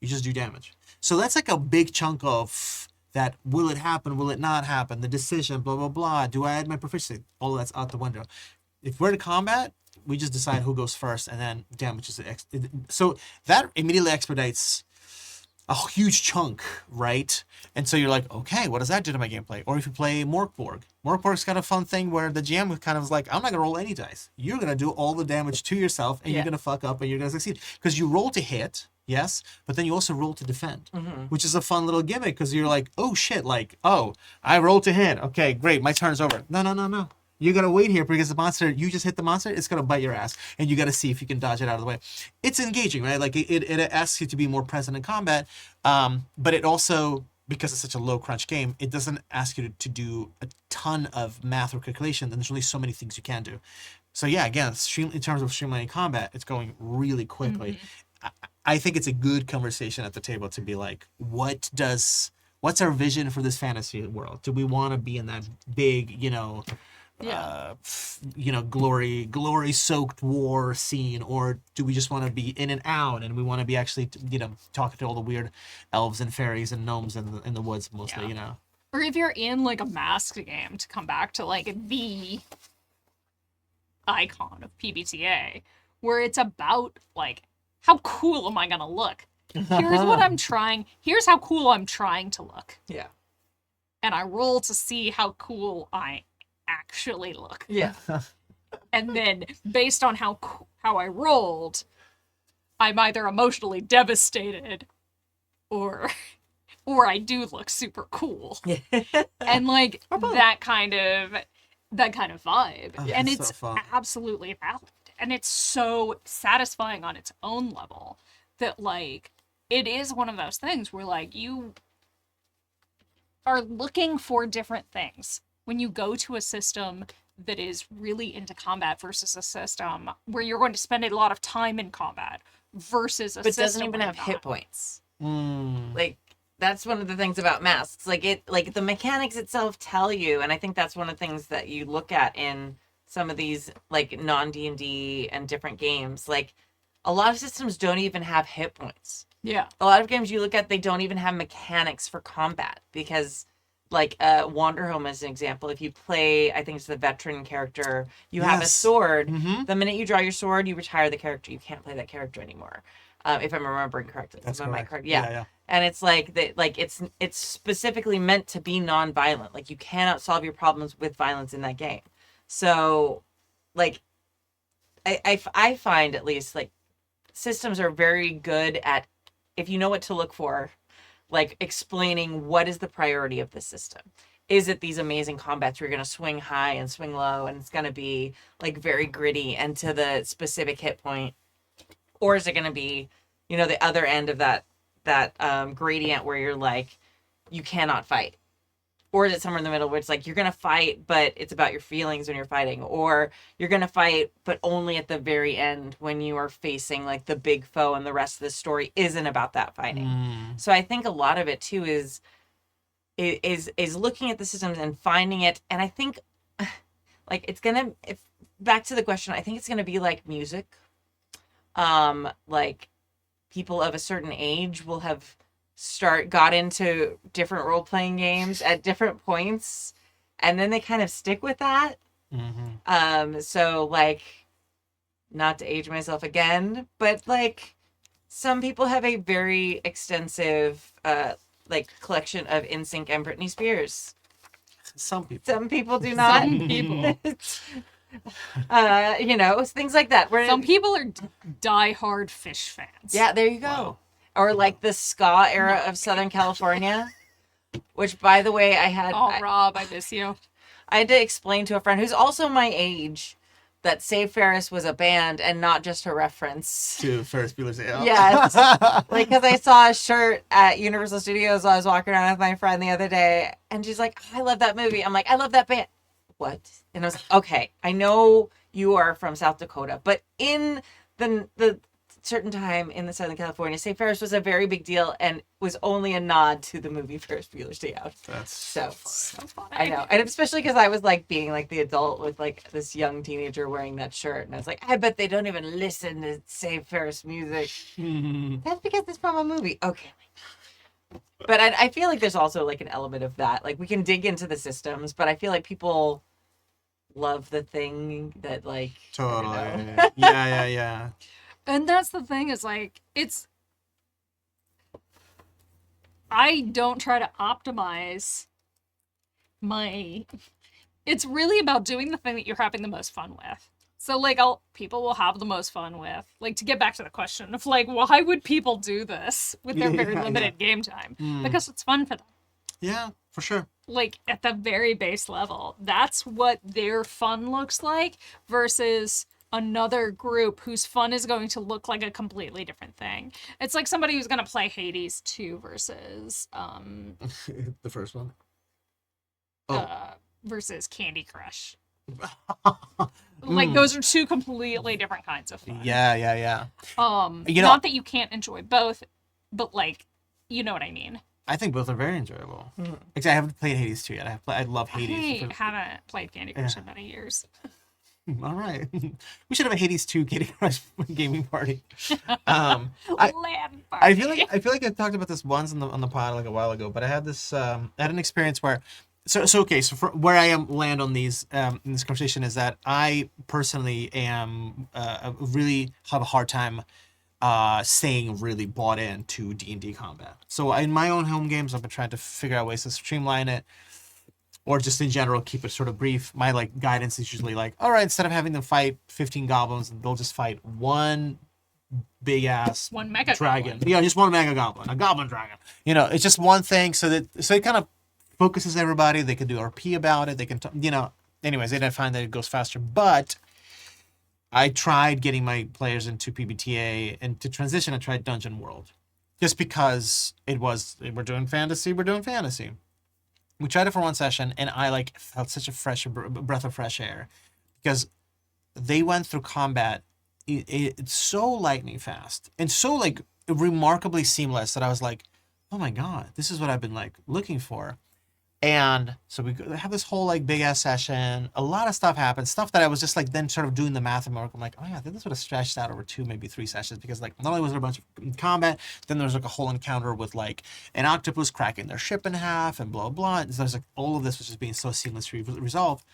You just do damage. So that's like a big chunk of that. Will it happen? Will it not happen? The decision, blah, blah, blah. Do I add my proficiency? All of that's out the window. If we're in combat, we just decide who goes first and then damage is so that immediately expedites a huge chunk, right? And so you're like, okay, what does that do to my gameplay? Or if you play Morkborg's got a fun thing where the GM kind of is like, I'm not gonna roll any dice. You're gonna do all the damage to yourself, and you're gonna fuck up, and you're gonna succeed because you roll to hit, yes, but then you also roll to defend, which is a fun little gimmick because you're like, oh shit, like, oh, I rolled to hit. Okay, great, my turn's over. No. You gotta wait here because the monster, you just hit the monster, it's gonna bite your ass, and you gotta see if you can dodge it out of the way. It's engaging, right? Like it asks you to be more present in combat, but it also, because it's such a low crunch game, it doesn't ask you to do a ton of math or calculation. And there's only so many things you can do. So yeah, again, in terms of streamlining combat, it's going really quickly. I think it's a good conversation at the table to be like, what's our vision for this fantasy world? Do we want to be in that big, glory soaked war scene, or do we just want to be in and out and we want to be actually talking to all the weird elves and fairies and gnomes in the woods mostly? Or if you're in like a masked game, to come back to like the icon of PBTA, where it's about like, how cool am I gonna look? Here's how cool I'm trying to look, and I roll to see how cool I actually look. And then based on how I rolled, I'm either emotionally devastated or I do look super cool. And like that kind of vibe. And it's so absolutely valid. And it's so satisfying on its own level that like it is one of those things where like you are looking for different things when you go to a system that is really into combat versus a system where you're going to spend a lot of time in combat versus a system But doesn't even where have you're hit not. points. Like that's one of the things about masks. Like the mechanics itself tell you, and I think that's one of the things that you look at in some of these like non-D&D and different games. Like a lot of systems don't even have hit points. Yeah. A lot of games you look at, they don't even have mechanics for combat because like Wanderhome as an example, if you play, I think it's the veteran character, you have a sword. The minute you draw your sword, you retire the character. You can't play that character anymore. If I'm remembering correctly. That's correct. Yeah. And it's like it's specifically meant to be non-violent. Like you cannot solve your problems with violence in that game. So like I find at least like systems are very good at, if you know what to look for, like explaining what is the priority of the system. Is it these amazing combats where you're going to swing high and swing low and it's going to be like very gritty and to the specific hit point? Or is it going to be, the other end of that gradient where you're like, you cannot fight? Or is it somewhere in the middle where it's like, you're going to fight, but it's about your feelings when you're fighting? Or you're going to fight, but only at the very end when you are facing like the big foe and the rest of the story isn't about that fighting. So I think a lot of it too is looking at the systems and finding it. And I think like it's going to, back to the question, I think it's going to be like music. Like people of a certain age will have got into different role-playing games at different points, and then they kind of stick with that. So like, not to age myself again, but like some people have a very extensive like collection of NSYNC and Britney Spears. Some people do not. Some people. Things like that. Where Some people are die-hard Fish fans. Yeah, there you go. Wow. Or like the ska era of Southern California. which, by the way, Rob, I miss you. I had to explain to a friend who's also my age that Save Ferris was a band and not just a reference To Ferris Bueller's Day Off. Yes. Like, because I saw a shirt at Universal Studios while I was walking around with my friend the other day, and she's like, oh, I love that movie. I'm like, I love that band. What? And I was like, okay, I know you are from South Dakota, but in the certain time in the Southern California, Save Ferris was a very big deal and was only a nod to the movie Ferris Bueller's Day Out. That's so funny. I know. And especially because I was like being like the adult with like this young teenager wearing that shirt. And I was like, I bet they don't even listen to Save Ferris music. That's because it's from a movie. Okay. But I feel like there's also like an element of that. Like we can dig into the systems, but I feel like people love the thing that like. Totally. I Yeah. And that's the thing is like, I don't try to optimize it's really about doing the thing that you're having the most fun with. So like people will have the most fun with, like, to get back to the question of like, why would people do this with their very limited game time? Because it's fun for them. Yeah, for sure. Like at the very base level, that's what their fun looks like versus another group whose fun is going to look like a completely different thing. It's like somebody who's going to play Hades 2 versus The first one. Versus Candy Crush. Like those are two completely different kinds of fun. Yeah. Not that you can't enjoy both, but like, you know what I mean. I think both are very enjoyable. Actually, I haven't played Hades 2 yet. I love Hades. I haven't played Candy Crush in many years. All right. We should have a Hades 2 Candy Crush gaming party. Land party. I feel like I talked about this once on the pod like a while ago, but I had this I had an experience where so for where I am land on these in this conversation is that I personally am really have a hard time staying really bought into D&D combat. So in my own home games, I've been trying to figure out ways to streamline it, or just in general keep it sort of brief. My like guidance is usually like, all right, instead of having them fight 15 goblins, they'll just fight one big ass mega dragon. goblin. Yeah, just one mega goblin, a goblin dragon. You know, it's just one thing, so it kind of focuses everybody. They can do RP about it. They can, anyways, they didn't find that it goes faster, but I tried getting my players into PBTA, and to transition, I tried Dungeon World, just because we're doing fantasy. We tried it for one session, and I like felt such a fresh breath of fresh air, because they went through combat. It's so lightning fast and so like remarkably seamless that I was like, oh my god, this is what I've been like looking for. And so we have this whole like big ass session. A lot of stuff happened, stuff that I was just like then sort of doing the math and I'm like, oh yeah, I think this would have stretched out over 2, maybe 3 sessions, because like not only was there a bunch of combat, then there was like a whole encounter with like an octopus cracking their ship in half and blah blah. So there's like all of this was just being so seamlessly resolved.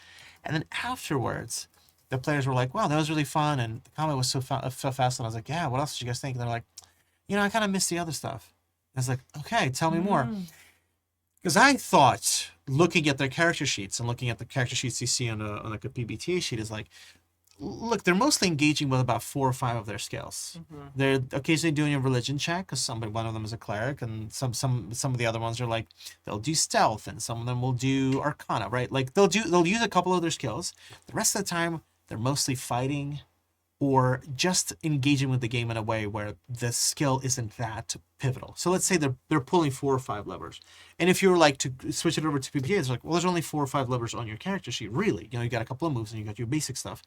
And then afterwards, the players were like, wow, that was really fun, and the combat was so fast. And I was like, yeah, what else did you guys think? And they're like, I kind of missed the other stuff. And I was like, okay, tell me more. Because I thought, looking at their character sheets and looking at the character sheets you see on like a PBTA sheet, is like, look, they're mostly engaging with about 4 or 5 of their skills. They're occasionally doing a religion check, because one of them is a cleric, and some of the other ones are like, they'll do stealth, and some of them will do arcana, right? Like they'll use a couple of their skills. The rest of the time, they're mostly fighting or just engaging with the game in a way where the skill isn't that pivotal. So let's say they're pulling 4 or 5 levers. And if you were like to switch it over to PBTA, it's like, well, there's only 4 or 5 levers on your character sheet, really. You got a couple of moves and you got your basic stuff.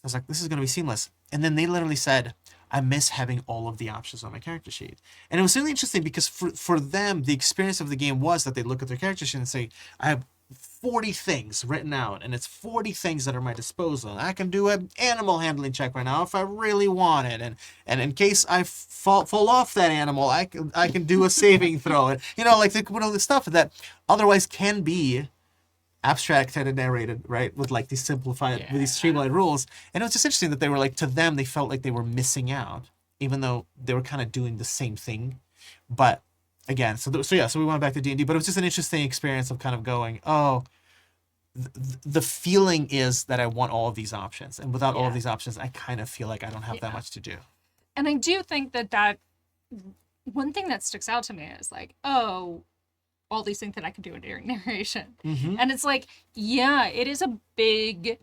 I was like, this is going to be seamless. And then they literally said, I miss having all of the options on my character sheet. And it was really interesting, because for them, the experience of the game was that they look at their character sheet and say, I have 40 things written out, and it's 40 things at my disposal. And I can do an animal handling check right now if I really want it, and in case I fall off that animal, I can do a saving throw. And like they put all this stuff that otherwise can be abstracted and narrated, right, with like these simplified, with these streamlined rules. And it was just interesting that they were like, to them, they felt like they were missing out, even though they were kind of doing the same thing, but. Again, so we went back to D&D, but it was just an interesting experience of kind of going, oh, the feeling is that I want all of these options, and without all of these options, I kind of feel like I don't have that much to do. And I do think that one thing that sticks out to me is like, oh, all these things that I can do during narration. Mm-hmm. And it's like, yeah, it is a big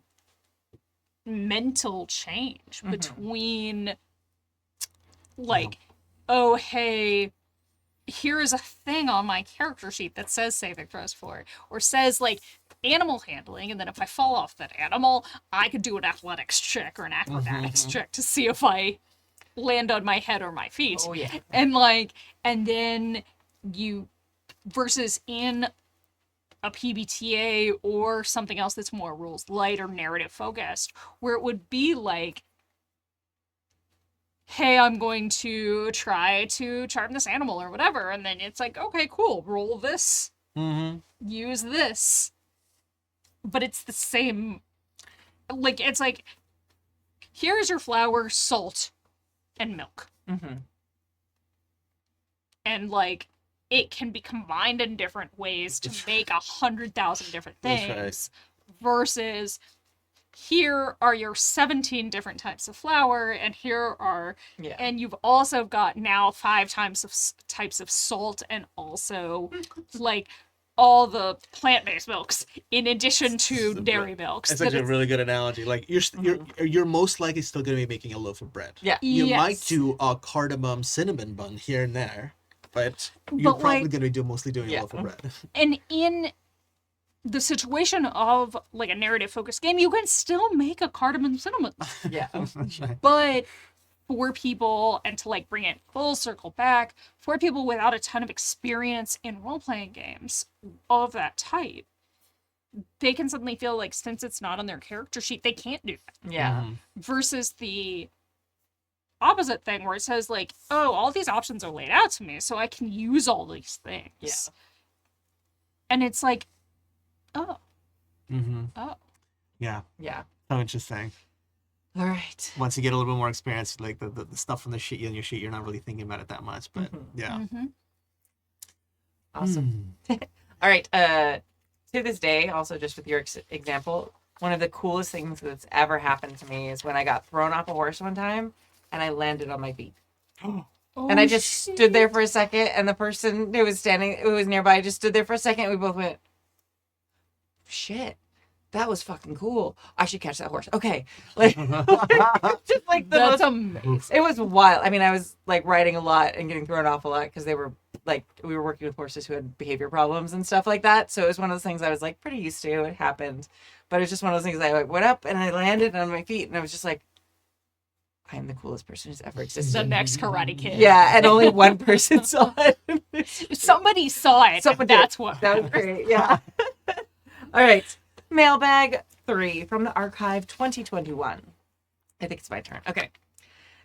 mental change between like, oh, hey, here is a thing on my character sheet that says saving throws for, or says like animal handling, and then if I fall off that animal, I could do an athletics check or an acrobatics check to see if I land on my head or my feet. Oh, yeah. And like, and then you, versus in a PBTA or something else that's more rules light or narrative focused, where it would be like, hey, I'm going to try to charm this animal or whatever. And then it's like, okay, cool, roll this, use this. But it's the same, like, it's like, here's your flour, salt, and milk. And like, it can be combined in different ways to make 100,000 different things. Versus, here are your 17 different types of flour, and here are, and you've also got now 5 types of salt, and also like all the plant-based milks in addition to dairy milks. It's actually a really good analogy. Like you're most likely still going to be making a loaf of bread. Yeah. You might do a cardamom cinnamon bun here and there, but you're probably going to be mostly doing a loaf of bread. And in the situation of like a narrative focused game, you can still make a cardamom cinnamon. Yeah. But for people, and to like bring it full circle back, for people without a ton of experience in role-playing games of that type, they can suddenly feel like, since it's not on their character sheet, they can't do that. Yeah. Versus the opposite thing where it says like, oh, all these options are laid out to me, so I can use all these things. Yeah. And it's like, oh. Oh. Yeah. Yeah. So interesting. All right. Once you get a little bit more experience, like the stuff from the sheet on your sheet, you're not really thinking about it that much. But yeah. Awesome. All right. To this day, also just with your example, one of the coolest things that's ever happened to me is when I got thrown off a horse one time and I landed on my feet. And I just stood there for a second, and the person who was nearby just stood there for a second, and we both went, shit, that was fucking cool. I should catch that horse. Okay. Like, just like that's amazing. It was wild. I mean, I was like riding a lot and getting thrown off a lot because we were working with horses who had behavior problems and stuff like that. So it was one of those things I was like pretty used to. It happened. But it was just one of those things I like went up and I landed on my feet, and I was just like, I am the coolest person who's ever existed. The next Karate Kid. Yeah, and only one person saw it. Somebody saw it. That's what. That was great. Yeah. All right. Mailbag 3 from the archive 2021. I think it's my turn. Okay.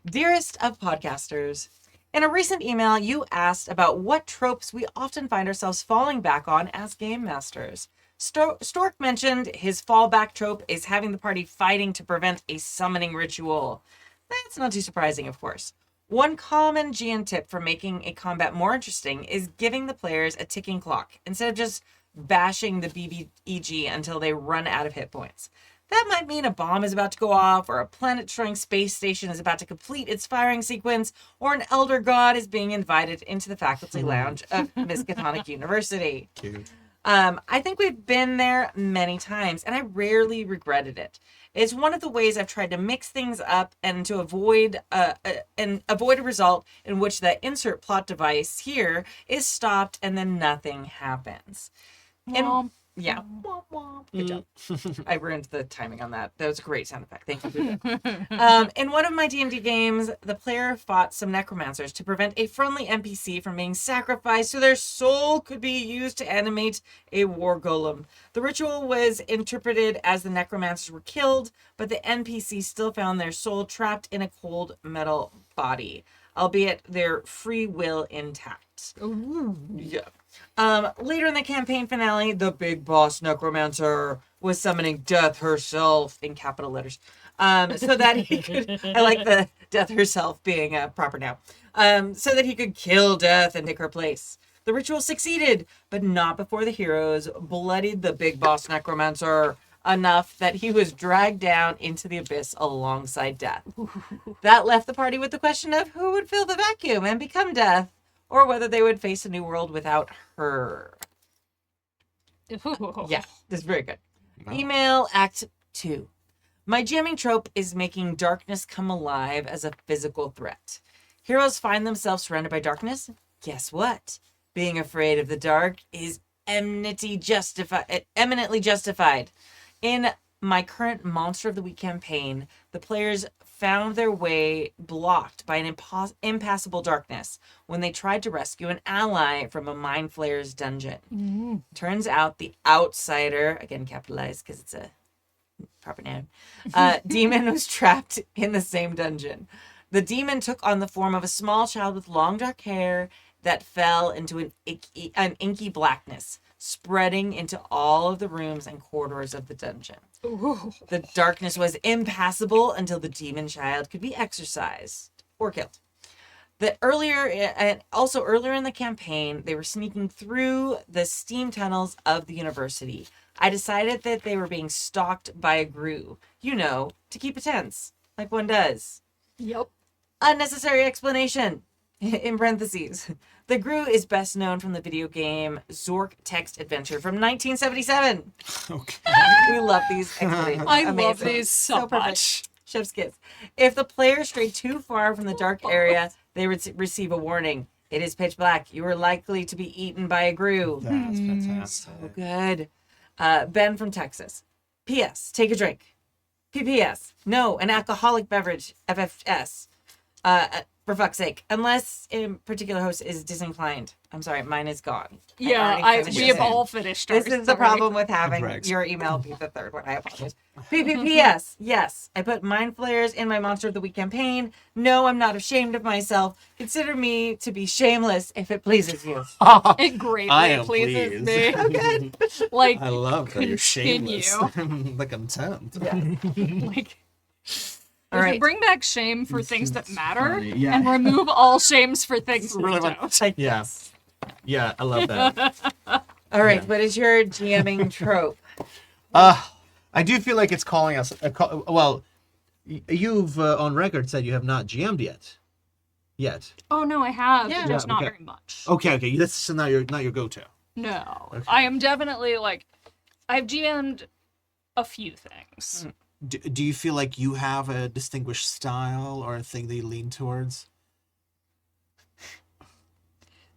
Dearest of podcasters, in a recent email, you asked about what tropes we often find ourselves falling back on as game masters. Stork mentioned his fallback trope is having the party fighting to prevent a summoning ritual. That's not too surprising, of course. One common GN tip for making a combat more interesting is giving the players a ticking clock instead of just bashing the BBEG until they run out of hit points. That might mean a bomb is about to go off, or a planet-destroying space station is about to complete its firing sequence, or an elder god is being invited into the faculty lounge of Miskatonic University. Cute. I think we've been there many times, and I rarely regretted it. It's one of the ways I've tried to mix things up and to avoid a result in which the insert plot device here is stopped and then nothing happens. Yeah. Good job. I ruined the timing on that. That was a great sound effect. Thank you. In one of my D&D games, the player fought some necromancers to prevent a friendly NPC from being sacrificed so their soul could be used to animate a war golem. The ritual was interpreted as the necromancers were killed, but the NPC still found their soul trapped in a cold metal body, albeit their free will intact. Ooh. Yeah. Later in the campaign finale, the big boss necromancer was summoning Death herself in capital letters, so that he could. I like the Death herself being a proper noun. So that he could kill Death and take her place. The ritual succeeded, but not before the heroes bloodied the big boss necromancer enough that he was dragged down into the abyss alongside Death. That left the party with the question of who would fill the vacuum and become Death, or whether they would face a new world without her. Yeah, this is very good. Wow. Email Act 2. My jamming trope is making darkness come alive as a physical threat. Heroes find themselves surrounded by darkness. Guess what? Being afraid of the dark is eminently justified. In my current Monster of the Week campaign, the players found their way blocked by an impassable darkness when they tried to rescue an ally from a Mind Flayer's dungeon. Turns out the outsider, again capitalized because it's a proper noun, demon was trapped in the same dungeon. The demon took on the form of a small child with long dark hair that fell into an inky blackness, spreading into all of the rooms and corridors of the dungeon. Ooh. The darkness was impassable until the demon child could be exorcised or killed. Earlier in the campaign, they were sneaking through the steam tunnels of the university. I decided that they were being stalked by a grue, to keep it tense, like one does. Yep. Unnecessary explanation. In parentheses. The grue is best known from the video game Zork Text Adventure from 1977. Okay. We love these explanations. I love Amazing. these so perfect. much. Chef's kiss. If the player strayed too far from the dark area, they would receive a warning. It is pitch black. You are likely to be eaten by a grue. That's fantastic. So good. Ben from Texas. P.S. Take a drink. P.P.S. No, an alcoholic beverage. FFS. For fuck's sake. Unless a particular host is disinclined. I'm sorry, mine is gone. Yeah, we have all finished ours. This is the problem with having Correct. your email be the third one. I apologize. PPPS. Yes, I put Mind Flayers in my Monster of the Week campaign. No, I'm not ashamed of myself. Consider me to be shameless if it pleases you. It greatly I am pleases pleased. me. Oh, good. Like, I love that you're shameless. continue. Like I'm temped. like, All right. bring back shame for things that matter, funny, yeah. and remove all shames for things that Really don't. Like Yeah. this. Yeah, I love that. All right. Yeah. What is your GMing trope? I do feel like it's calling us. Well, you've on record said you have not GM'd yet. Oh no, I have, Yeah. just Yeah, not okay. very much. Okay. That's not your go-to. No, Okay. I am definitely like, I've GM'd a few things. Do you feel like you have a distinguished style or a thing that you lean towards?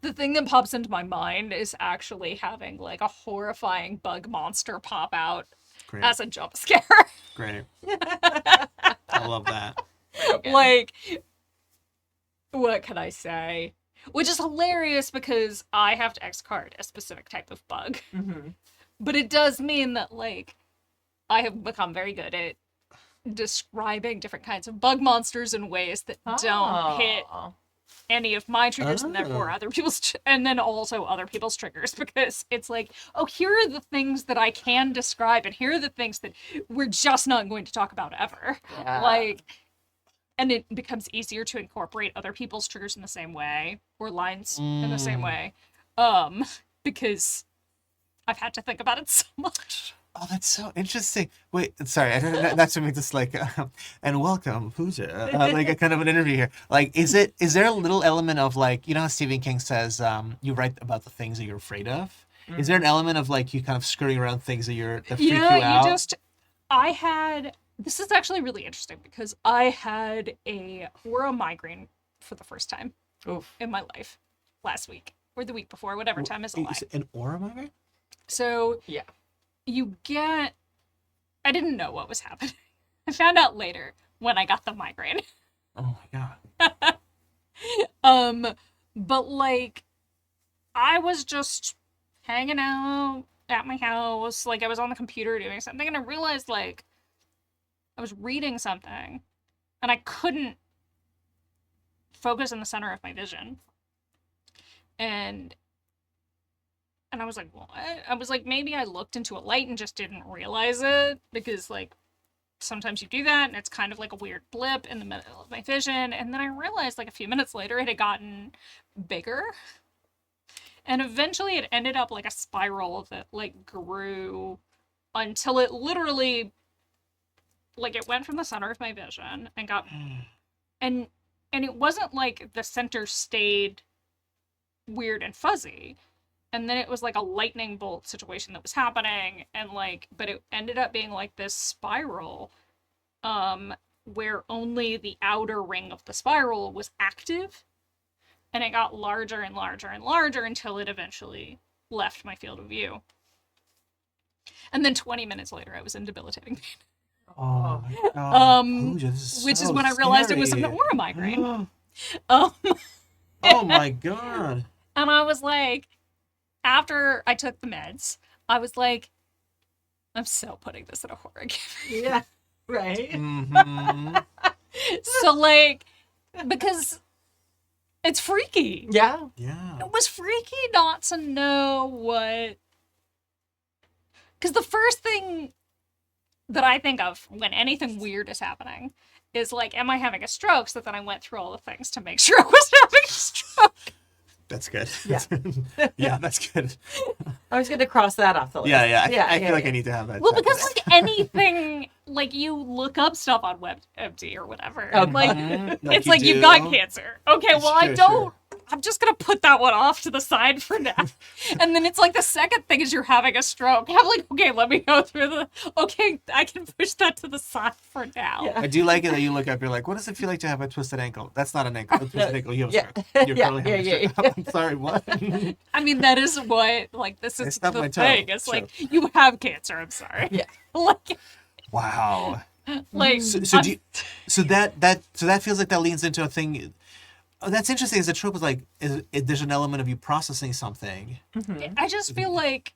The thing that pops into my mind is actually having like a horrifying bug monster pop out Great. as a jump scare. Great. I love that. Like, what can I say? Which is hilarious because I have to X-card a specific type of bug. Mm-hmm. But it does mean that, like, I have become very good at describing different kinds of bug monsters in ways that don't hit any of my triggers and therefore other people's and then also other people's triggers, because it's like, oh, here are the things that I can describe and here are the things that we're just not going to talk about ever. Yeah. Like, and it becomes easier to incorporate other people's triggers in the same way or lines in the same way, because I've had to think about it so much. Oh, that's so interesting. Wait, sorry, that's what makes this like, and welcome, Pooja, like a kind of an interview here. Like, is there a little element of like, you know how Stephen King says, you write about the things that you're afraid of? Mm-hmm. Is there an element of like you kind of skirting around things that freak you out? This is actually really interesting because I had a aura migraine for the first time in my life last week or the week before, whatever time is alive. An aura migraine? So Yeah. I didn't know what was happening. I found out later when I got the migraine. Oh my god. But like, I was just hanging out at my house, like I was on the computer doing something, and I realized like I was reading something and I couldn't focus in the center of my vision. And I was like, what? I was like, maybe I looked into a light and just didn't realize it, because like sometimes you do that and it's kind of like a weird blip in the middle of my vision. And then I realized like a few minutes later it had gotten bigger. And eventually it ended up like a spiral that like grew until it literally, like, it went from the center of my vision and got, and it wasn't like the center stayed weird and fuzzy. and then it was like a lightning bolt situation that was happening, and like, but it ended up being like this spiral, where only the outer ring of the spiral was active, and it got larger and larger and larger until it eventually left my field of view. And then 20 minutes later, I was in debilitating pain. Oh my God. Pooja, this is Which is so when I realized it was an scary. aura migraine. Oh my God. And I was like, after I took the meds, I was like, I'm so putting this in a horror game. Yeah. Right. Mm-hmm. So, like, because it's freaky. Yeah. Yeah. It was freaky not to know what. Because the first thing that I think of when anything weird is happening is like, am I having a stroke? So then I went through all the things to make sure I was having a stroke. That's good. Yeah. Yeah, that's good. I was going to cross that off the list. Yeah. I feel like I need to have that. Well, because checklist. like anything, like you look up stuff on WebMD or whatever. Oh, and, like, Like it's you like you've do. got cancer. Okay, well I Sure, don't. sure. I'm just gonna put that one off to the side for now. And then it's like the second thing is you're having a stroke. I'm like, okay, let me go through the. Okay, I can push that to the side for now. Yeah. I do like it that you look up. You're like, what does it feel like to have a twisted ankle? That's not an ankle. A twisted ankle. You have a Yeah. stroke. You're Yeah, currently having a stroke. I'm sorry. What? I mean, that is what like this I is stubbed the my toe, thing. It's like you have cancer. I'm sorry. Yeah. like, Wow. like So that feels like that leans into a thing. Oh, that's interesting. Is the trope is like there's an element of you processing something. I just feel like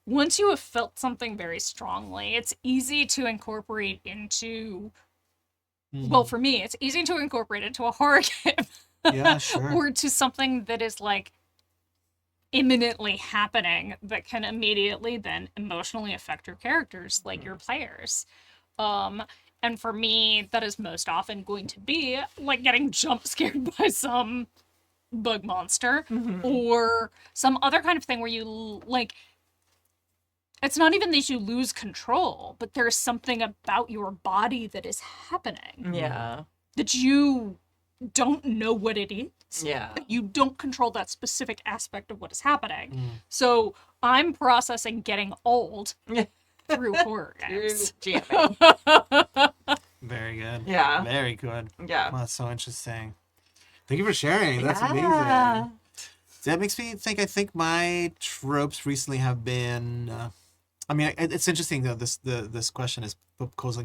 once you have felt something very strongly, it's easy to incorporate into. Well, for me, it's easy to incorporate into a horror game. Yeah, sure. Or to something that is like imminently happening that can immediately then emotionally affect your characters, like your players. And for me, that is most often going to be like getting jump scared by some bug monster or some other kind of thing where you like. It's not even that you lose control, but there's something about your body that is happening Yeah. that you don't know what it is. Yeah. You don't control that specific aspect of what is happening. So I'm processing getting old through horror games. Jamming. Very good. Yeah. Very good. Yeah. Wow, that's so interesting. Thank you for sharing. That's Yeah. amazing. That makes me think. I think my tropes recently have been. I mean, it's interesting though. This question is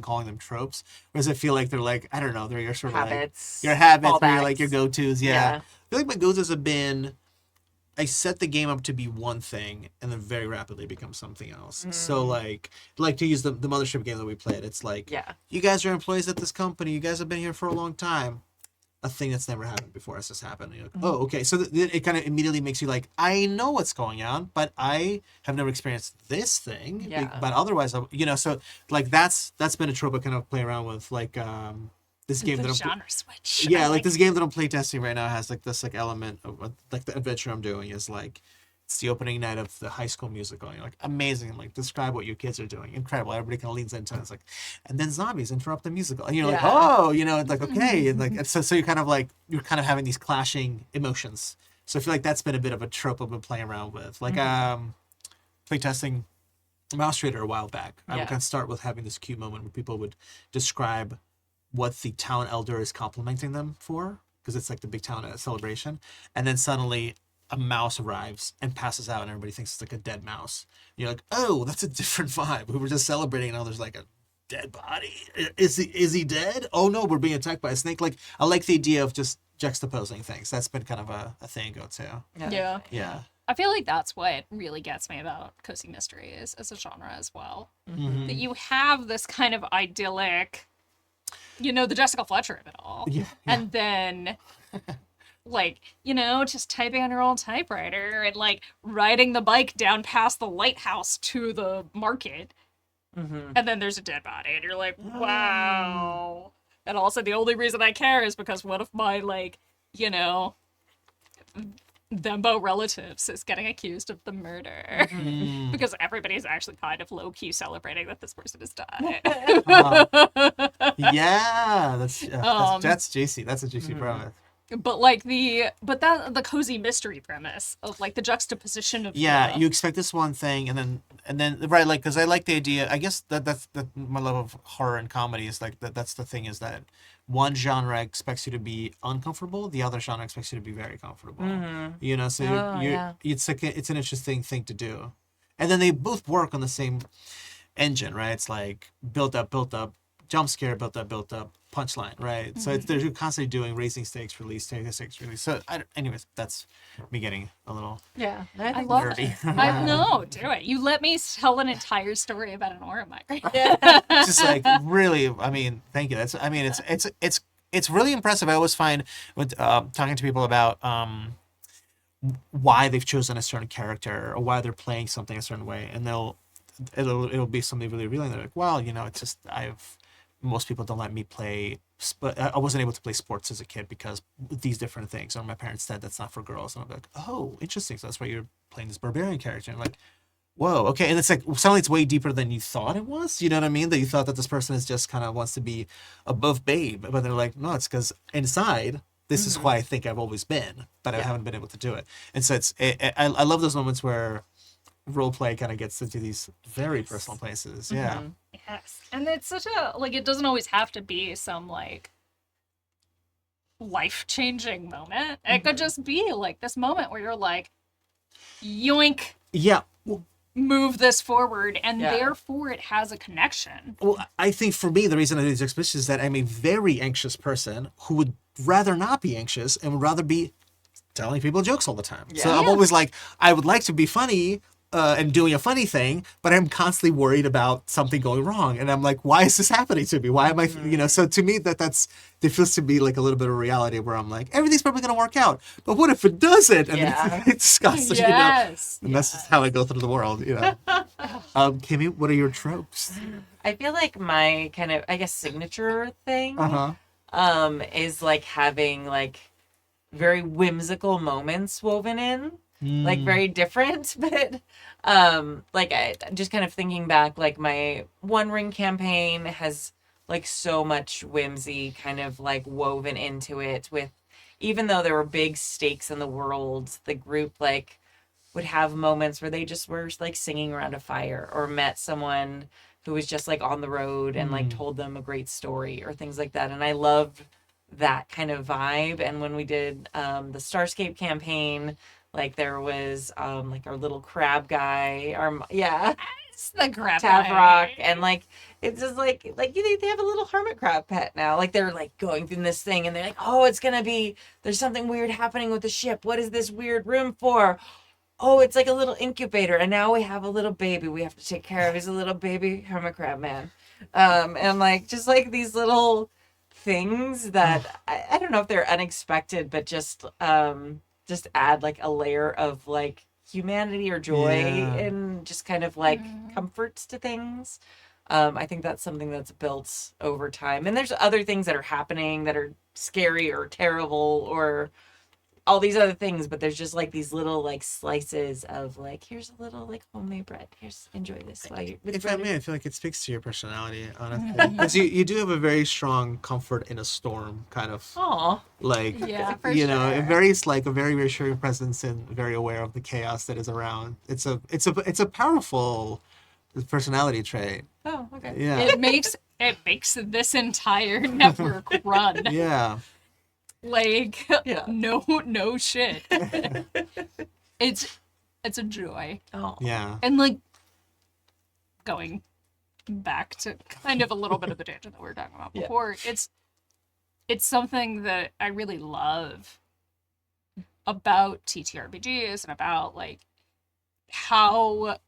calling them tropes, whereas I feel like they're like I don't know. They're your sort of Habits. like your habits, or your, fallbacks. like your go-tos. Yeah. Yeah. I feel like my go-tos have been. I set the game up to be one thing and then very rapidly become something else. So like to use the mothership game that we played. It's like Yeah. you guys are employees at this company. You guys have been here for a long time. A thing that's never happened before has just happened. And you're like, oh, okay. So it kind of immediately makes you like, I know what's going on, but I have never experienced this thing. Yeah. But otherwise, so like that's been a trope I kind of play around with. Like this game The that I'm genre switch. yeah, like this game that I'm playtesting right now has like this like element of like the adventure I'm doing is like it's the opening night of the High School Musical. And you're like amazing. I'm like describe what your kids are doing. Incredible. Everybody kind of leans into it. It's like, and then zombies interrupt the musical, and you're like, Yeah. oh, it's like okay, and like so you're kind of having these clashing emotions. So I feel like that's been a bit of a trope I've been playing around with. Like playtesting Mouse Trader a while back. I would Yeah. kind of start with having this cute moment where people would describe what the town elder is complimenting them for, because it's like the big town celebration, and then suddenly a mouse arrives and passes out and everybody thinks it's like a dead mouse. You're like, oh, that's a different vibe. We were just celebrating and now there's like a dead body. Is he dead? Oh no, we're being attacked by a snake. Like I like the idea of just juxtaposing things. That's been kind of a thing go to. Yeah. Yeah. I feel like that's what really gets me about cozy mystery is as a genre as well. Mm-hmm. That you have this kind of idyllic, the Jessica Fletcher of it all. Yeah. And then like, just typing on your old typewriter and like riding the bike down past the lighthouse to the market. And then there's a dead body and you're like, wow. And also the only reason I care is because one of my like, Thembo relatives is getting accused of the murder. Because everybody's actually kind of low-key celebrating that this person has died. Yeah, that's juicy. That's a juicy premise. But like the cozy mystery premise of like the juxtaposition of Yeah, you expect this one thing, and then right, like, because I like the idea. I guess that's my love of horror and comedy is like that. That's the thing, is that one genre expects you to be uncomfortable, the other genre expects you to be very comfortable. You know, so it's like it's an interesting thing to do, and then they both work on the same engine, right? It's like build up, jump scare, build up, punchline, right? So it's they're constantly doing raising stakes, release, taking stakes, release. So anyways, that's me getting a little I love nerdy. it. I know, do it. You let me tell an entire story about an aura migrant. Just like really, I mean, thank you. It's really impressive. I always find with talking to people about why they've chosen a certain character or why they're playing something a certain way, and it'll be something really revealing. They're like, well, you know, it's just most people don't let me play. But I wasn't able to play sports as a kid because these different things. Or my parents said that's not for girls, and I'm like, oh, interesting. So that's why you're playing this barbarian character. And I'm like, whoa, okay. And it's like suddenly it's way deeper than you thought it was. You know what I mean? That you thought that this person is just kind of wants to be above babe, but they're like, no, it's because inside this is who I think I've always been, but I haven't been able to do it. And so I love those moments where role play kind of gets into these very personal places. Yeah. Yes. And it's such a, like, it doesn't always have to be some, like, life-changing moment. It could just be, like, this moment where you're like, yoink. Yeah. Well, move this forward, and therefore it has a connection. Well, I think for me, the reason I do these expeditions is that I'm a very anxious person who would rather not be anxious and would rather be telling people jokes all the time. So I'm always like, I would like to be funny, and doing a funny thing, but I'm constantly worried about something going wrong. And I'm like, why is this happening to me? Why am I, you know, so to me there feels to be like a little bit of reality where I'm like, everything's probably going to work out, but what if it doesn't? And it's disgusting, you know? And that's just how I go through the world, you know? Kimmy, what are your tropes? I feel like my kind of, I guess, signature thing is like having like very whimsical moments woven in. Like very different, but like I just kind of thinking back, like my One Ring campaign has like so much whimsy kind of like woven into it, with even though there were big stakes in the world, the group like would have moments where they just were like singing around a fire, or met someone who was just like on the road and like told them a great story or things like that. And I loved that kind of vibe. And when we did the Starscape campaign, like there was like our little crab guy, It's the crab Tavrock, and like it's just like they have a little hermit crab pet now. Like they're like going through this thing, and they're like, oh, it's gonna be, there's something weird happening with the ship. What is this weird room for? Oh, it's like a little incubator, and now we have a little baby we have to take care of. He's a little baby hermit crab man, and like just like these little things that I don't know if they're unexpected, but just add like a layer of like humanity or joy and just kind of like comforts to things. I think that's something that's built over time. And there's other things that are happening that are scary or terrible or all these other things, but there's just like these little like slices of like, here's a little like homemade bread. Here's, enjoy this while you're with If bread. I may, I feel like it speaks to your personality, honestly. Because you do have a very strong comfort in a storm kind of Aw. like, for you know, sure. a very like a very reassuring presence and very aware of the chaos that is around. It's a powerful personality trait. Oh, okay. Yeah. It makes this entire network run. Yeah. Like no shit. It's a joy. Oh. Yeah. And like going back to kind of a little bit of the tangent that we were talking about before, it's something that I really love about TTRPGs and about like how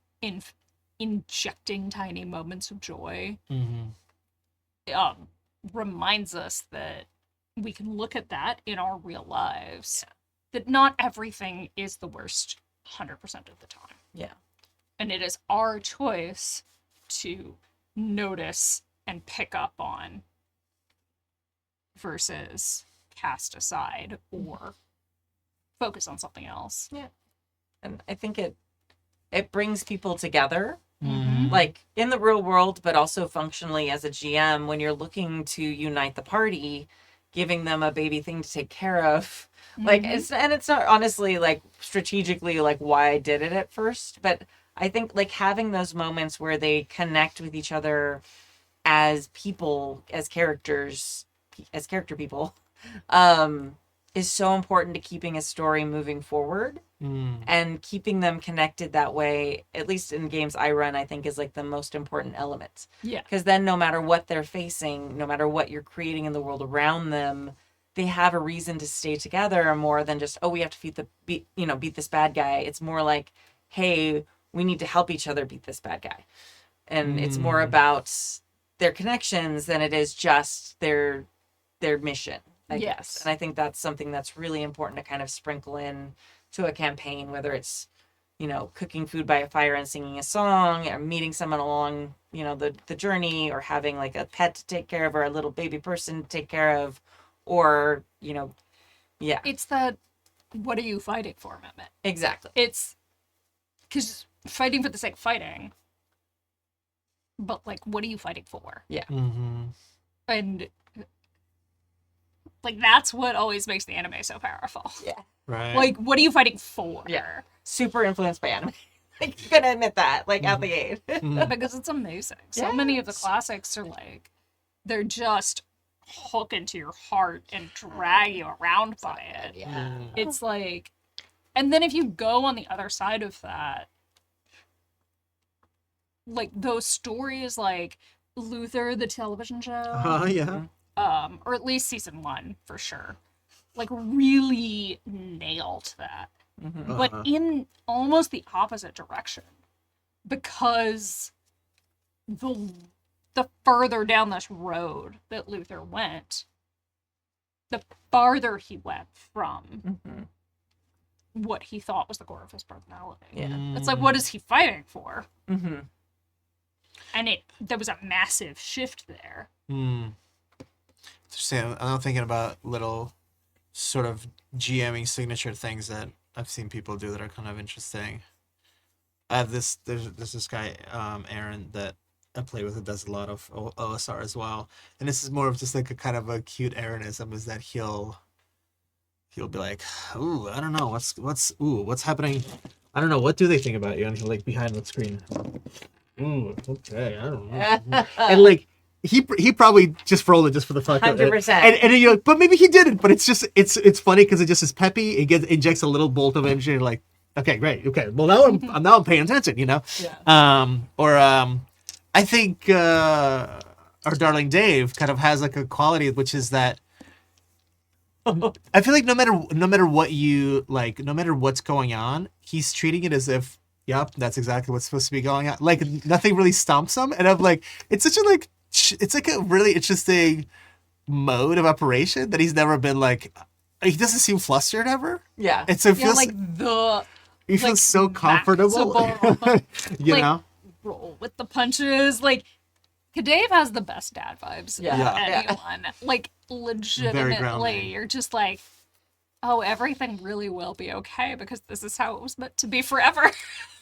injecting tiny moments of joy reminds us that we can look at that in our real lives. That not everything is the worst 100% of the time. Yeah. And it is our choice to notice and pick up on versus cast aside or focus on something else. Yeah. And I think it brings people together, Mm-hmm. like in the real world, but also functionally as a GM when you're looking to unite the party. giving them a baby thing to take care of. Like, it's not honestly like strategically like why I did it at first, but I think like having those moments where they connect with each other as people, as characters, as character people, is so important to keeping a story moving forward. And keeping them connected that way, at least in games I run, I think is like the most important element. Yeah. Because then no matter what they're facing, no matter what you're creating in the world around them, they have a reason to stay together more than just, oh, we have to beat this bad guy. It's more like, hey, we need to help each other beat this bad guy. And it's more about their connections than it is just their mission, I guess. And I think that's something that's really important to kind of sprinkle in to a campaign, whether it's, cooking food by a fire and singing a song, or meeting someone along, the journey, or having like a pet to take care of, or a little baby person to take care of, or, It's that, what are you fighting for moment. Exactly. It's, because fighting for the sake of fighting, but like, what are you fighting for? Yeah. And like, that's what always makes the anime so powerful. Yeah. Right. Like, what are you fighting for? Yeah. Super influenced by anime. Like, you gotta admit that, like, out the gate. Because it's amazing. So many of the classics are like, they're just hook into your heart and drag you around by it. Yeah. It's like, and then if you go on the other side of that, like those stories like Luther, the television show, Oh, yeah. or at least season 1 for sure, like really nailed that. But in almost the opposite direction, because the further down this road that Luther went, the farther he went from what he thought was the core of his personality. Yeah. It's like, what is he fighting for? Mm-hmm. And there was a massive shift there. Interesting. I'm thinking about little sort of GMing signature things that I've seen people do that are kind of interesting. I have there's this guy, Aaron, that I play with, who does a lot of OSR as well. And this is more of just like a kind of a cute Aaronism, is that he'll be like, ooh, I don't know, what's happening? I don't know, what do they think about you? And he'll like behind the screen. Ooh, okay, I don't know. And like he probably just rolled it just for the fuck of it. 100%. And you're like, but maybe he didn't. But it's just it's funny because it just is peppy. It injects a little bolt of energy. You're like, okay, great, okay. Well, now I'm paying attention, Yeah. I think our darling Dave kind of has like a quality, which is that I feel like no matter what you like, no matter what's going on, he's treating it as if, yep, that's exactly what's supposed to be going on. Like nothing really stomps him, and I'm like, it's like a really interesting mode of operation that he's never been like. He doesn't seem flustered ever. Yeah. It feels like the he feels like, so comfortable. you like, know. Roll with the punches. Like, Dave has the best dad vibes Yeah. of Yeah. anyone. Like, legitimately, grounding. you're just like, oh, everything really will be okay because this is how it was meant to be forever.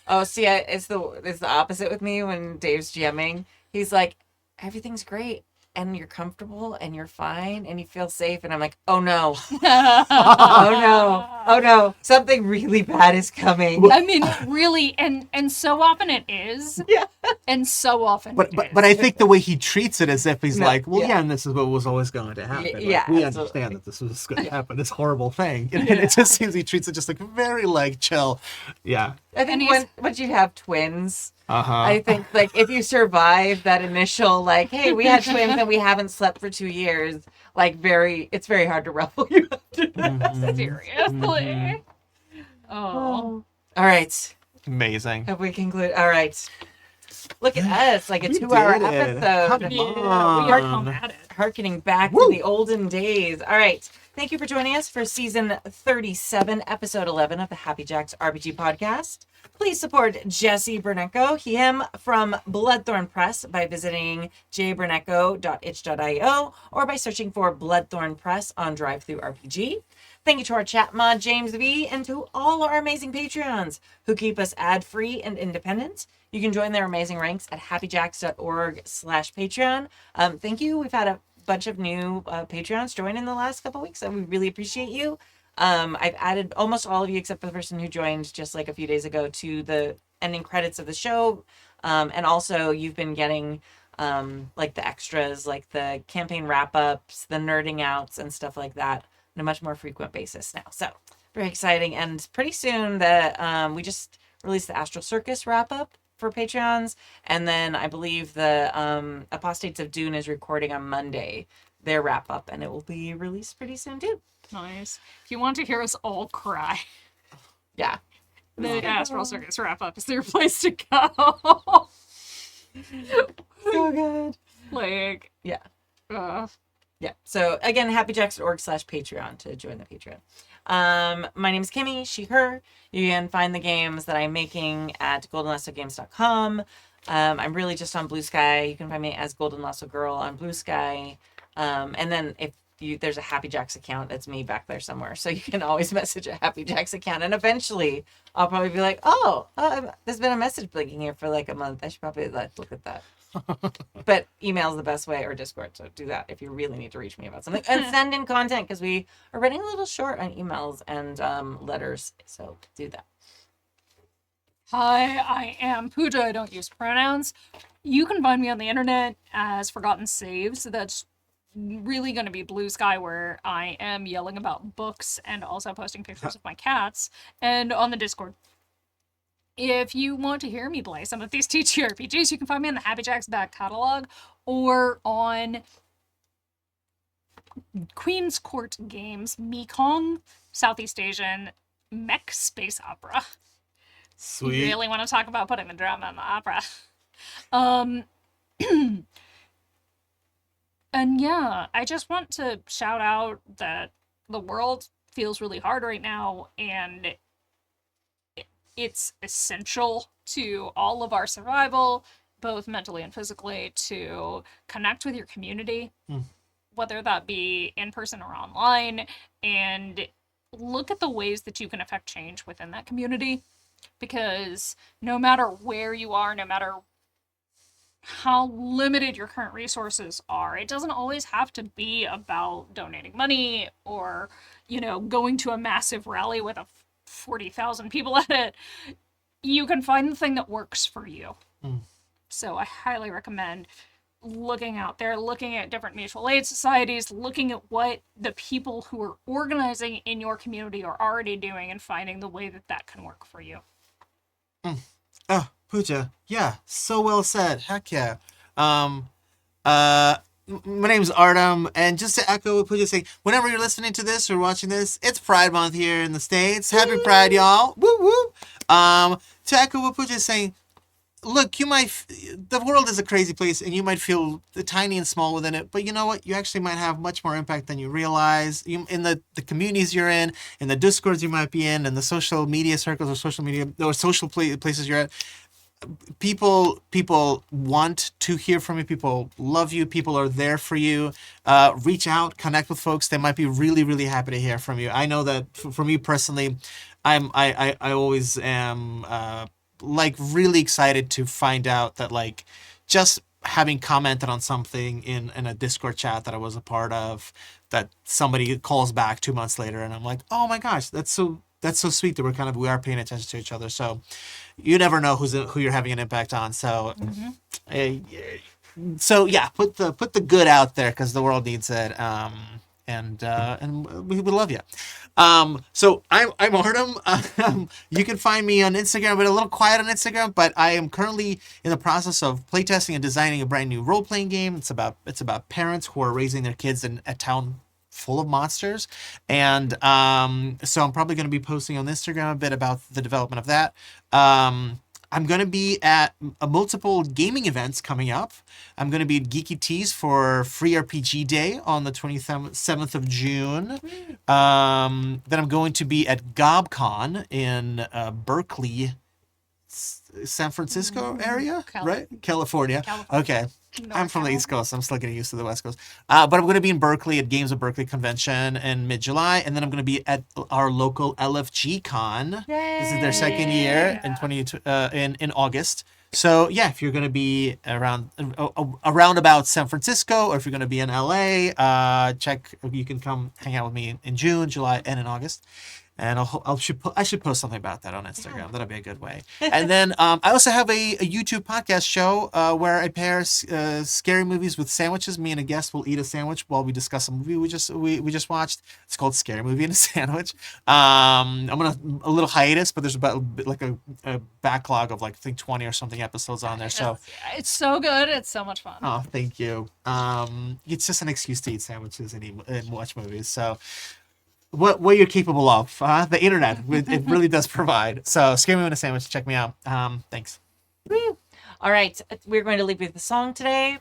Oh, see, it's the opposite with me when Dave's GMing. He's like, everything's great, and you're comfortable, and you're fine, and you feel safe. And I'm like, oh no, oh no, something really bad is coming. I mean, really, and so often it is. Yeah. And so often But it is. but I think the way he treats it as if he's No, like, well, yeah. yeah, and this is what was always going to happen. Like, Yeah, we absolutely. understand that this was going to happen. This horrible thing, and it just seems he treats it just like very like chill. Yeah. I think once you have twins, Uh-huh. I think like if you survive that initial like, hey, we had twins and we haven't slept for 2 years, like it's very hard to ruffle you after that. Seriously. Oh. All right. Amazing. Have we concluded? All right. Look at us, like a We 2-hour did it. episode. Come Yeah, on. we are come at it. Harkening back to the olden days. All right. Thank you for joining us for season 37, episode 11 of the Happy Jacks RPG podcast. Please support Jesse Bernecco, him from Bloodthorn Press, by visiting jbernecco.itch.io or by searching for Bloodthorn Press on DriveThruRPG. Thank you to our chat mod, James V, and to all our amazing Patreons who keep us ad-free and independent. You can join their amazing ranks at happyjacks.org/Patreon. Thank you. We've had a bunch of new Patreons join in the last couple weeks, and we really appreciate you. I've added almost all of you except for the person who joined just like a few days ago to the ending credits of the show. And also you've been getting like the extras, like the campaign wrap-ups, the nerding outs and stuff like that on a much more frequent basis now. So very exciting. And pretty soon we just released the Astral Circus wrap-up for Patreons. And then I believe the Apostates of Dune is recording on Monday their wrap-up, and it will be released pretty soon too. Nice. If you want to hear us all cry, Yeah. the Astral Circus wrap-up is your place to go. So good. Like, Yeah. uh, Yeah. So again, happyjacks.org/Patreon to join the Patreon. My name is Kimmy, she, her. You can find the games that I'm making at goldenlassogames.com. I'm really just on Blue Sky. You can find me as Golden Lasso Girl on Blue Sky. And then if there's a Happy Jacks account, that's me back there somewhere. So you can always message a Happy Jacks account. And eventually I'll probably be like, there's been a message blinking here for like a month. I should probably look at that. But email is the best way, or Discord. So do that if you really need to reach me about something. And send in content, because we are running a little short on emails and letters. So do that. hi, I am Pooja. I don't use pronouns. You can find me on the internet as Forgotten Saves. That's really going to be Blue Sky, where I am yelling about books and also posting pictures of my cats, and on the Discord. If you want to hear me play some of these TTRPGs, you can find me on the Happy Jacks back catalog or on Queen's Court Games, Mekong, Southeast Asian mech space opera. Sweet. You really want to talk about putting the drama in the opera. And yeah, I just want to shout out that the world feels really hard right now, and it's essential to all of our survival, both mentally and physically, to connect with your community, whether that be in person or online, and look at the ways that you can affect change within that community. Because no matter where you are, no matter how limited your current resources are, it doesn't always have to be about donating money or, going to a massive rally with 40,000 people at it. You can find the thing that works for you. So I highly recommend looking out there, looking at different mutual aid societies, looking at what the people who are organizing in your community are already doing, and finding the way that that can work for you. Oh, Pooja. Yeah, so well said. Heck yeah. My name's Artem, and just to echo what Pooja's saying, whenever you're listening to this or watching this, it's Pride Month here in the States. Happy Pride, y'all. Woo woo. To echo what Pooja's saying, look, the world is a crazy place, and you might feel tiny and small within it, but you know what? You actually might have much more impact than you realize. In the communities you're in the Discords you might be in the social media circles or social places you're at, people want to hear from you. People love you. People are there for you. Reach out, connect with folks. They might be really, really happy to hear from you. I know that for me personally, I always am really excited to find out that just having commented on something in a Discord chat that I was a part of, that somebody calls back 2 months later, and I'm like, oh my gosh, that's so sweet that we are paying attention to each other. So you never know who you're having an impact on. So so yeah, put the good out there, because the world needs it. And we would love you. So I'm Artem. You can find me on Instagram, but a little quiet on Instagram. But I am currently in the process of playtesting and designing a brand new role-playing game. It's about parents who are raising their kids in a town full of monsters. And so I'm probably going to be posting on Instagram a bit about the development of that. I'm going to be at multiple gaming events coming up. I'm going to be at Geeky Teas for Free RPG Day on the 27th of June. Then I'm going to be at GobCon in Berkeley, San Francisco area, right? California. Okay. I'm from the East Coast. I'm still getting used to the West Coast. But I'm going to be in Berkeley at Games of Berkeley Convention in mid-July, and then I'm going to be at our local LFG Con. This is their second year in August. So yeah, if you're going to be around about San Francisco, or if you're going to be in LA, you can come hang out with me in June, July, and in August. And I should post something about that on Instagram. Yeah. That'll be a good way. And then I also have a YouTube podcast show where I pair scary movies with sandwiches. Me and a guest will eat a sandwich while we discuss a movie we just watched. It's called Scary Movie and a Sandwich. I'm on a little hiatus, but there's about like a backlog of like I think 20 or something episodes on there. So it's so good. It's so much fun. Oh, thank you. It's just an excuse to eat sandwiches and watch movies. So. What you're capable of, the internet, it really does provide. So, Scary Movie and a Sandwich, check me out. Thanks. Woo. All right, we're going to leave with the song today.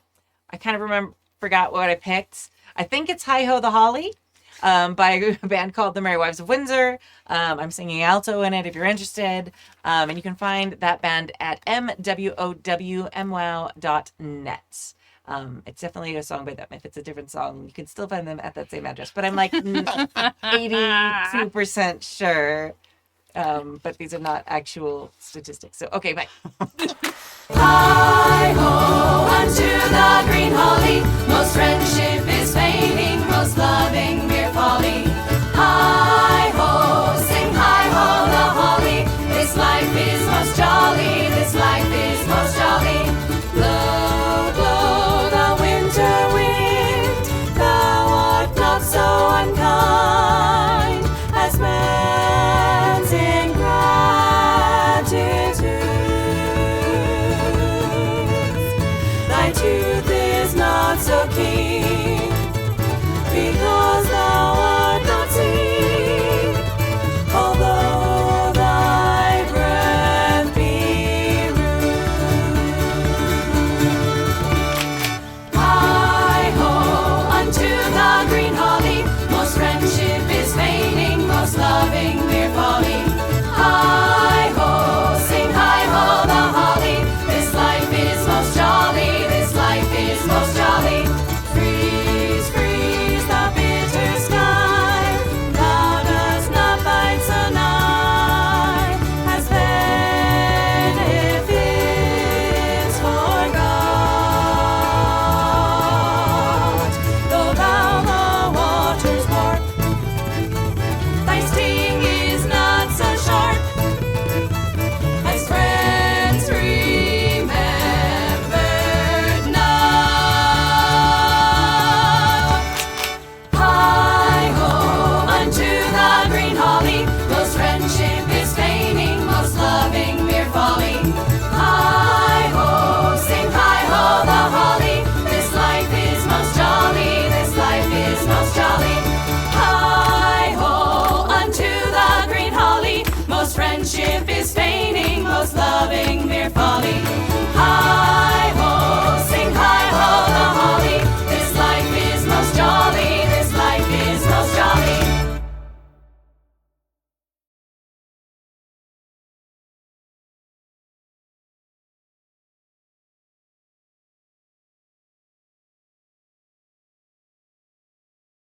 I kind of forgot what I picked. I think it's Hi Ho the Holly by a band called the Merry Wives of Windsor. I'm singing alto in it if you're interested. And you can find that band at mwowmwow.net. It's definitely a song by them. If it's a different song, you can still find them at that same address. But I'm like 82% sure. But these are not actual statistics. So, okay, bye. Hi ho, unto the green holly, most friendship